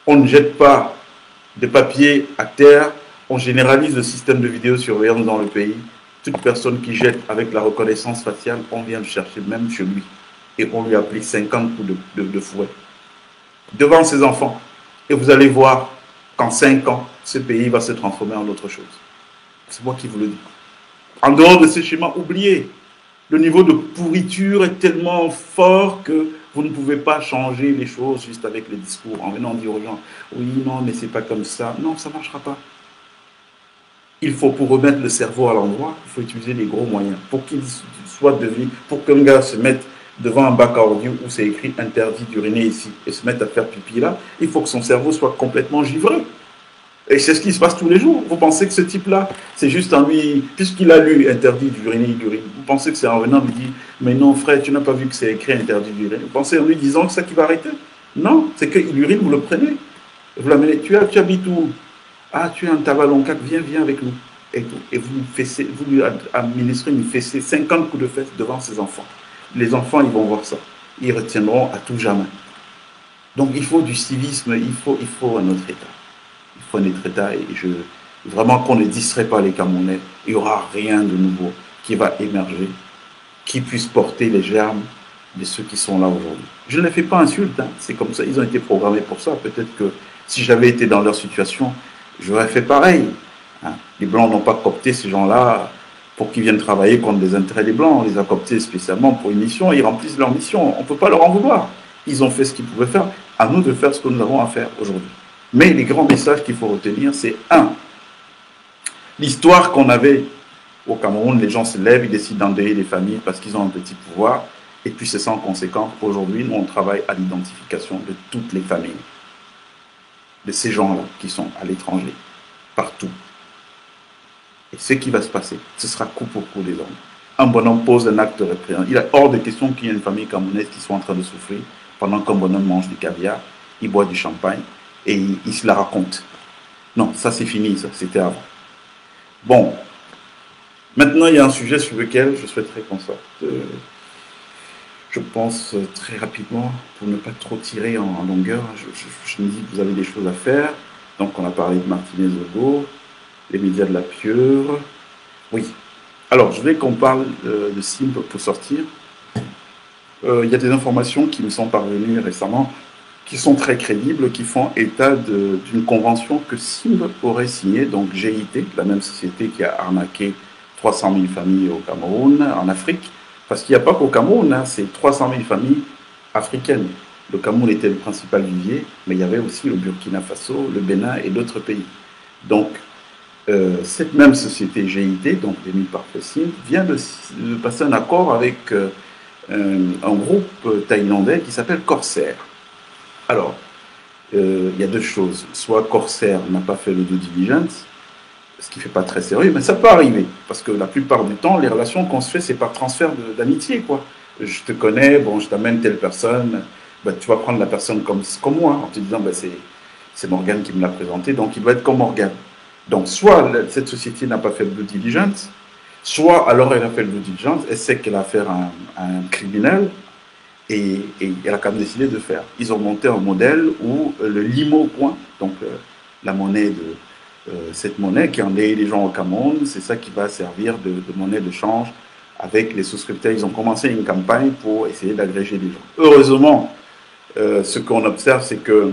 On ne jette pas de papier à terre, on généralise le système de vidéosurveillance dans le pays. Toute personne qui jette avec la reconnaissance faciale, on vient le chercher même chez lui. Et on lui applique 50 coups de fouet. Devant ses enfants. Et vous allez voir qu'en 5 ans, ce pays va se transformer en autre chose. C'est moi qui vous le dis. En dehors de ces schémas, oubliez. Le niveau de pourriture est tellement fort que vous ne pouvez pas changer les choses juste avec les discours, en venant dire aux gens, oui, non, mais c'est pas comme ça. Non, ça ne marchera pas. Il faut, pour remettre le cerveau à l'endroit, il faut utiliser les gros moyens. Pour qu'il soit devenu, pour qu'un gars se mette devant un bac à ordures où c'est écrit interdit d'uriner ici et se mette à faire pipi là, il faut que son cerveau soit complètement givré. Et c'est ce qui se passe tous les jours. Vous pensez que ce type-là, c'est juste en lui, puisqu'il a lu interdit d'uriner, il urine. Vous pensez que c'est en venant lui dire, mais non frère, tu n'as pas vu que c'est écrit interdit d'uriner. Vous pensez en lui disant que c'est ça qui va arrêter? Non, c'est qu'il urine, vous le prenez. Vous l'amenez, tu habites où? Ah, tu es un Tavaloncac, viens avec nous. Et vous lui administrez une fessée, 50 coups de fesse devant ses enfants. Les enfants, ils vont voir ça. Ils retiendront à tout jamais. Donc il faut du civisme, il faut un autre État. Il faut un autre État et vraiment qu'on ne distrait pas les Camerounais, il n'y aura rien de nouveau qui va émerger, qui puisse porter les germes de ceux qui sont là aujourd'hui. Je ne les fais pas insulte, hein. C'est comme ça, ils ont été programmés pour ça. Peut-être que si j'avais été dans leur situation, j'aurais fait pareil. Hein. Les Blancs n'ont pas coopté ces gens-là pour qu'ils viennent travailler contre les intérêts des Blancs. On les a cooptés spécialement pour une mission, ils remplissent leur mission. On ne peut pas leur en vouloir. Ils ont fait ce qu'ils pouvaient faire, à nous de faire ce que nous avons à faire aujourd'hui. Mais les grands messages qu'il faut retenir, c'est un, l'histoire qu'on avait au Cameroun, les gens se lèvent, ils décident d'endeuiller les familles parce qu'ils ont un petit pouvoir, et puis c'est sans conséquence. Aujourd'hui, nous, on travaille à l'identification de toutes les familles, de ces gens-là qui sont à l'étranger, partout. Et ce qui va se passer, ce sera coup pour coup des hommes. Un bonhomme pose un acte répréhensible. Il est hors de question qu'il y ait une famille camerounaise qui soit en train de souffrir pendant qu'un bonhomme mange du caviar, il boit du champagne et il se la raconte. Non, ça c'est fini, ça, c'était avant. Bon, maintenant il y a un sujet sur lequel je souhaiterais qu'on sorte, je pense très rapidement, pour ne pas trop tirer en longueur. Je me dis que vous avez des choses à faire. Donc on a parlé de Martinez-Ogo, les médias de la pieuvre. Oui. Alors, je voulais qu'on parle de Simb pour sortir. Il y a des informations qui me sont parvenues récemment, qui sont très crédibles, qui font état d'une convention que Simb aurait signée, donc GIT, la même société qui a arnaqué 300 000 familles au Cameroun, en Afrique, parce qu'il n'y a pas qu'au Cameroun, hein, c'est 300 000 familles africaines. Le Cameroun était le principal vivier, mais il y avait aussi le Burkina Faso, le Bénin et d'autres pays. Donc, cette même société GIT, donc détenue par Simb, vient de passer un accord avec un groupe thaïlandais qui s'appelle Corsair. Alors, il y a deux choses. Soit Corsair n'a pas fait le due diligence, ce qui ne fait pas très sérieux, mais ça peut arriver. Parce que la plupart du temps, les relations qu'on se fait, c'est par transfert d'amitié, quoi. Je te connais, bon, je t'amène telle personne, bah, tu vas prendre la personne comme moi, en te disant, bah, c'est Morgane qui me l'a présenté, donc il doit être comme Morgane. Donc, soit cette société n'a pas fait le due diligence, soit alors elle a fait le due diligence, elle sait qu'elle a affaire à un criminel, et elle a quand même décidé de faire. Ils ont monté un modèle où le limo point, donc la monnaie cette monnaie qui enlaie les gens au Cameroun, c'est ça qui va servir de monnaie de change avec les souscripteurs. Ils ont commencé une campagne pour essayer d'agréger les gens. Heureusement, ce qu'on observe, c'est que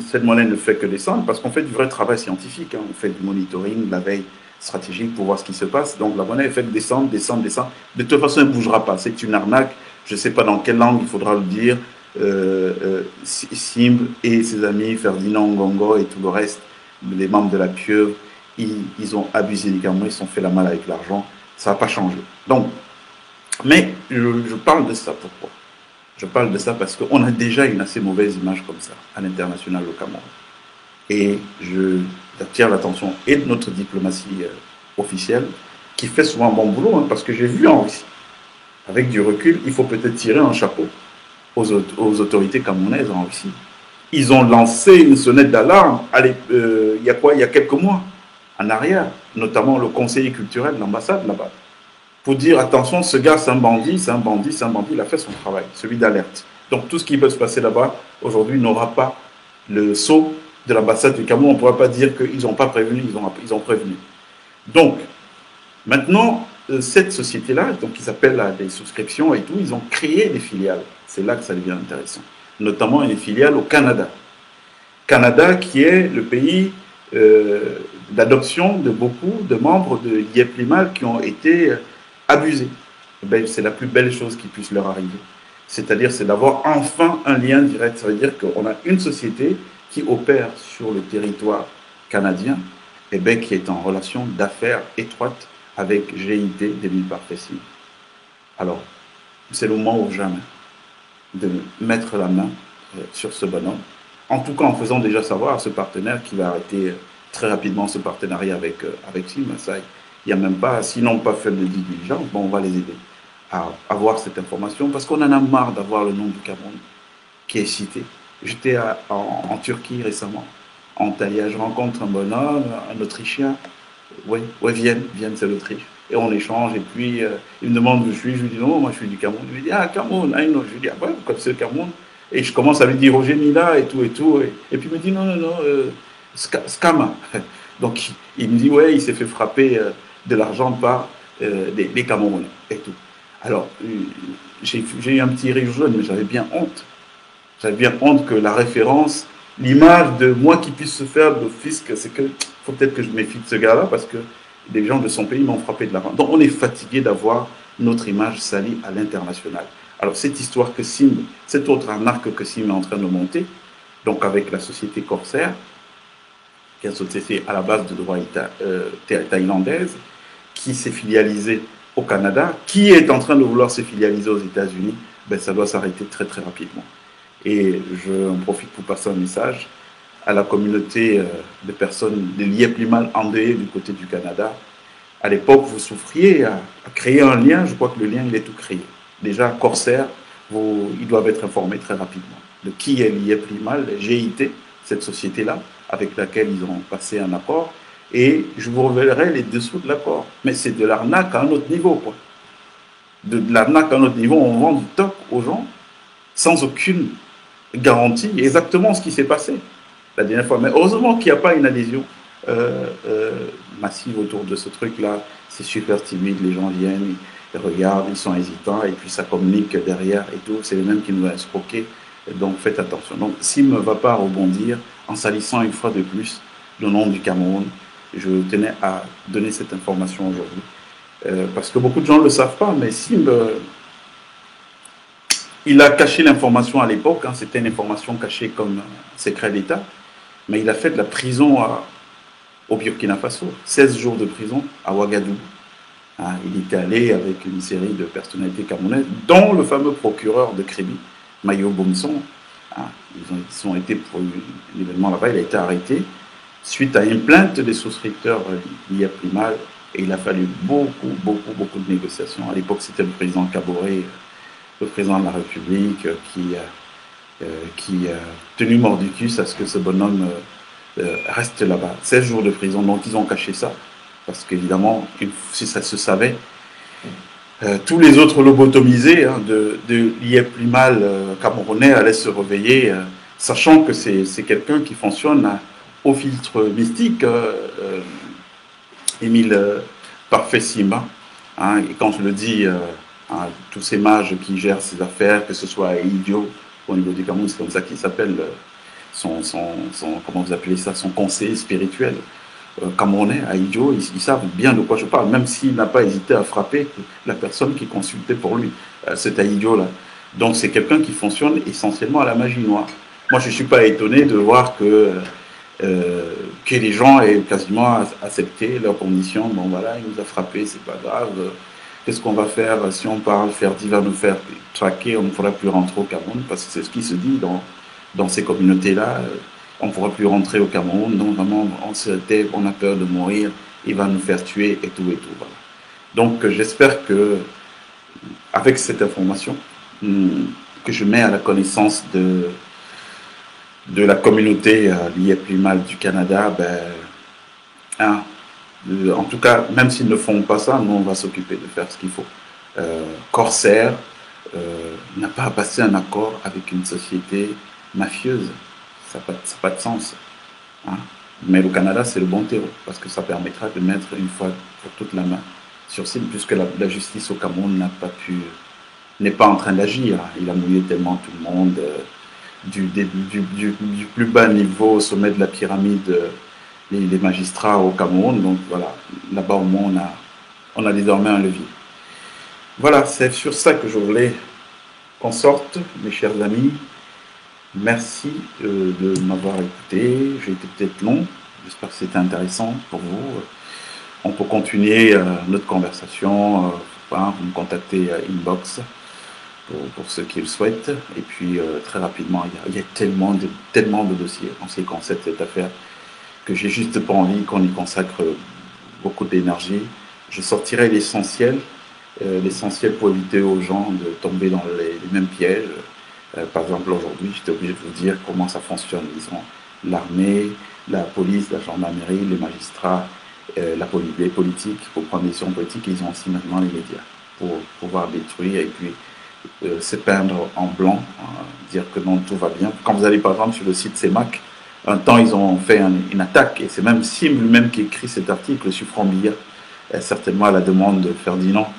cette monnaie ne fait que descendre parce qu'on fait du vrai travail scientifique. Hein. On fait du monitoring, de la veille stratégique pour voir ce qui se passe. Donc la monnaie est faite descendre, descendre, descendre. De toute façon, elle ne bougera pas. C'est une arnaque. Je ne sais pas dans quelle langue il faudra le dire. Simb et ses amis, Ferdinand Ngongo et tout le reste, les membres de la pieuvre, ils ont abusé des Camerounais, ils se sont fait la malle avec l'argent. Ça n'a pas changé. Donc, mais je parle de ça pourquoi? Je parle de ça parce qu'on a déjà une assez mauvaise image comme ça à l'international au Cameroun. Et j'attire l'attention et de notre diplomatie officielle, qui fait souvent un bon boulot, hein, parce que j'ai vu en Russie, avec du recul, il faut peut-être tirer un chapeau aux autorités camerounaises en Russie. Ils ont lancé une sonnette d'alarme il y a quelques mois en arrière, notamment le conseiller culturel de l'ambassade là-bas, pour dire attention, ce gars c'est un bandit, c'est un bandit, c'est un bandit, il a fait son travail, celui d'alerte. Donc tout ce qui peut se passer là-bas, aujourd'hui, n'aura pas le sceau de l'ambassade du Cameroun. On ne pourra pas dire qu'ils n'ont pas prévenu, ils ont prévenu. Donc, maintenant, cette société-là, donc ils appellent à des souscriptions et tout, ils ont créé des filiales. C'est là que ça devient intéressant. Notamment une filiale au Canada. Canada qui est le pays d'adoption de beaucoup de membres de l'IEP-Limal qui ont été abusés. Ben, c'est la plus belle chose qui puisse leur arriver. C'est-à-dire, c'est d'avoir enfin un lien direct. Ça veut dire qu'on a une société qui opère sur le territoire canadien, et ben, qui est en relation d'affaires étroite avec GIT détenue par Simb. Alors, c'est le moment ou jamais de mettre la main sur ce bonhomme. En tout cas, en faisant déjà savoir à ce partenaire qu'il va arrêter très rapidement ce partenariat avec Simb. Ça, il n'y a même pas, s'ils n'ont pas fait de diligence, bon, on va les aider à avoir cette information, parce qu'on en a marre d'avoir le nom du Cameroun qui est cité. J'étais en Turquie récemment, en Antalya, je rencontre un bonhomme, un Autrichien. Oui, Vienne, c'est l'Autriche. Et on échange, et puis il me demande où je suis, je lui dis non, moi je suis du Cameroun. Il me dit, ah, Cameroun, ah, non. Je lui dis, ah ouais, vous connaissez le Cameroun? Et je commence à lui dire Roger Mila et tout, et puis il me dit, non, Skama. Donc il me dit, ouais, il s'est fait frapper de l'argent par des Camerounais et tout. Alors, j'ai eu un petit rire jaune, mais j'avais bien honte. J'avais bien honte que la référence, l'image de moi qui puisse se faire d'office, c'est que faut peut-être que je me méfie de ce gars-là parce que des gens de son pays m'ont frappé de l'argent. Donc on est fatigué d'avoir notre image salie à l'international. Alors cette histoire que Sim, cette autre arnaque que Sim est en train de monter, donc avec la société Corsair, qui est une société à la base de droit thaïlandaise, qui s'est filialisée au Canada, qui est en train de vouloir se filialiser aux États-Unis, ben ça doit s'arrêter très très rapidement. Et je en profite pour passer un message à la communauté de personnes de l'IEP-Limal endeuillées du côté du Canada. À l'époque, vous souffriez à créer un lien. Je crois que le lien, il est tout créé. Déjà, Corsair, ils doivent être informés très rapidement de qui est l'IEP-Limal, GIT, cette société-là, avec laquelle ils ont passé un accord. Et je vous révélerai les dessous de l'accord. Mais c'est de l'arnaque à un autre niveau, quoi. De l'arnaque à un autre niveau, on vend du top aux gens sans aucune garantie. Exactement ce qui s'est passé la dernière fois. Mais heureusement qu'il n'y a pas une adhésion massive autour de ce truc-là. C'est super timide, les gens viennent, ils regardent, ils sont hésitants, et puis ça communique derrière et tout. C'est les mêmes qui nous ont escroqués. Donc faites attention. Donc s'il ne va pas rebondir en salissant une fois de plus le nom du Cameroun, je tenais à donner cette information aujourd'hui. Parce que beaucoup de gens ne le savent pas, mais Sim, il a caché l'information à l'époque, hein, c'était une information cachée comme secret d'État, mais il a fait de la prison au Burkina Faso, 16 jours de prison à Ouagadougou. Hein, il était allé avec une série de personnalités camerounaises, dont le fameux procureur de Kribi, Mayo Bomson. Hein, ils ont été pour un événement là-bas, il a été arrêté suite à une plainte des souscripteurs l'IEP-Limal, et il a fallu beaucoup de négociations. À l'époque, c'était le président Kaboré, le président de la République, qui a tenu mordicus à ce que ce bonhomme reste là-bas. 16 jours de prison, donc ils ont caché ça, parce qu'évidemment, si ça se savait, tous les autres lobotomisés hein, de l'IEP-Limal camerounais allaient se réveiller, sachant que c'est quelqu'un qui fonctionne au filtre mystique, Émile Parfait Simba. Hein, et quand je le dis, tous ces mages qui gèrent ces affaires, que ce soit à Idio, au niveau du Cameroun, c'est comme ça qu'il s'appelle, comment vous appelez ça, son conseiller spirituel camerounais à Idio, ils savent bien de quoi je parle, même s'il n'a pas hésité à frapper la personne qui consultait pour lui, cet Idio-là. Donc c'est quelqu'un qui fonctionne essentiellement à la magie noire. Moi, je ne suis pas étonné de voir que les gens aient quasiment accepté leurs conditions. Bon, voilà, il nous a frappé, c'est pas grave. Qu'est-ce qu'on va faire si on parle, Ferdi va nous faire traquer, on ne pourra plus rentrer au Cameroun, parce que c'est ce qui se dit dans ces communautés-là. On ne pourra plus rentrer au Cameroun, donc vraiment, on a peur de mourir, il va nous faire tuer et tout, voilà. Donc, j'espère que, avec cette information, que je mets à la connaissance de la communauté l'IEP-Limal du Canada, en tout cas, même s'ils ne font pas ça, nous, on va s'occuper de faire ce qu'il faut. Corsair n'a pas passé un accord avec une société mafieuse. Ça n'a pas de sens. Hein. Mais le Canada, c'est le bon terreau, parce que ça permettra de mettre une fois pour toute la main sur Sim, puisque la justice au Cameroun n'est pas en train d'agir. Il a mouillé tellement tout le monde, du plus bas niveau au sommet de la pyramide, les magistrats au Cameroun. Donc voilà, là-bas au moins on a désormais un levier. Voilà, c'est sur ça que je voulais qu'on sorte, mes chers amis. Merci de m'avoir écouté. J'ai été peut-être long. J'espère que c'était intéressant pour vous. On peut continuer notre conversation. Vous me contactez inbox pour ceux qui le souhaitent. Et puis très rapidement, il y a tellement de dossiers en ce qui concerne cette affaire que j'ai juste pas envie qu'on y consacre beaucoup d'énergie. Je sortirai l'essentiel pour éviter aux gens de tomber dans les mêmes pièges. Par exemple, aujourd'hui, j'étais obligé de vous dire comment ça fonctionne. Ils ont l'armée, la police, la gendarmerie, les magistrats, les politiques, pour prendre des décisions politiques. Ils ont aussi maintenant les médias pour pouvoir détruire et puis se peindre en blanc, dire que non, tout va bien. Quand vous allez par exemple sur le site CEMAC, un temps, ils ont fait une attaque, et c'est même Sim lui-même qui écrit cet article sur Frambilla, certainement à la demande de Ferdinand.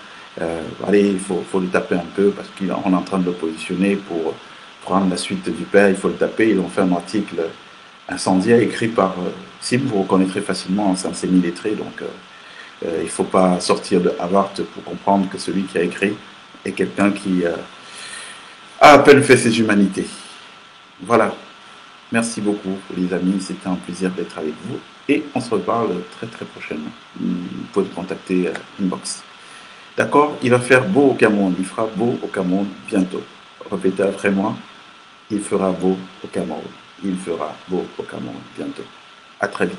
Allez, il faut le taper un peu, parce qu'on est en train de le positionner pour prendre la suite du père, il faut le taper. Ils ont fait un article incendiaire écrit par Sim, vous reconnaîtrez facilement, c'est un semi-lettré, donc il ne faut pas sortir de Harvard pour comprendre que celui qui a écrit est quelqu'un qui a à peine fait ses humanités. Voilà. Merci beaucoup les amis, c'était un plaisir d'être avec vous et on se reparle très très prochainement. Vous pouvez me contacter inbox. D'accord, il va faire beau au Cameroun, il fera beau au Cameroun bientôt. Répétez après moi, il fera beau au Cameroun, il fera beau au Cameroun bientôt. À très vite.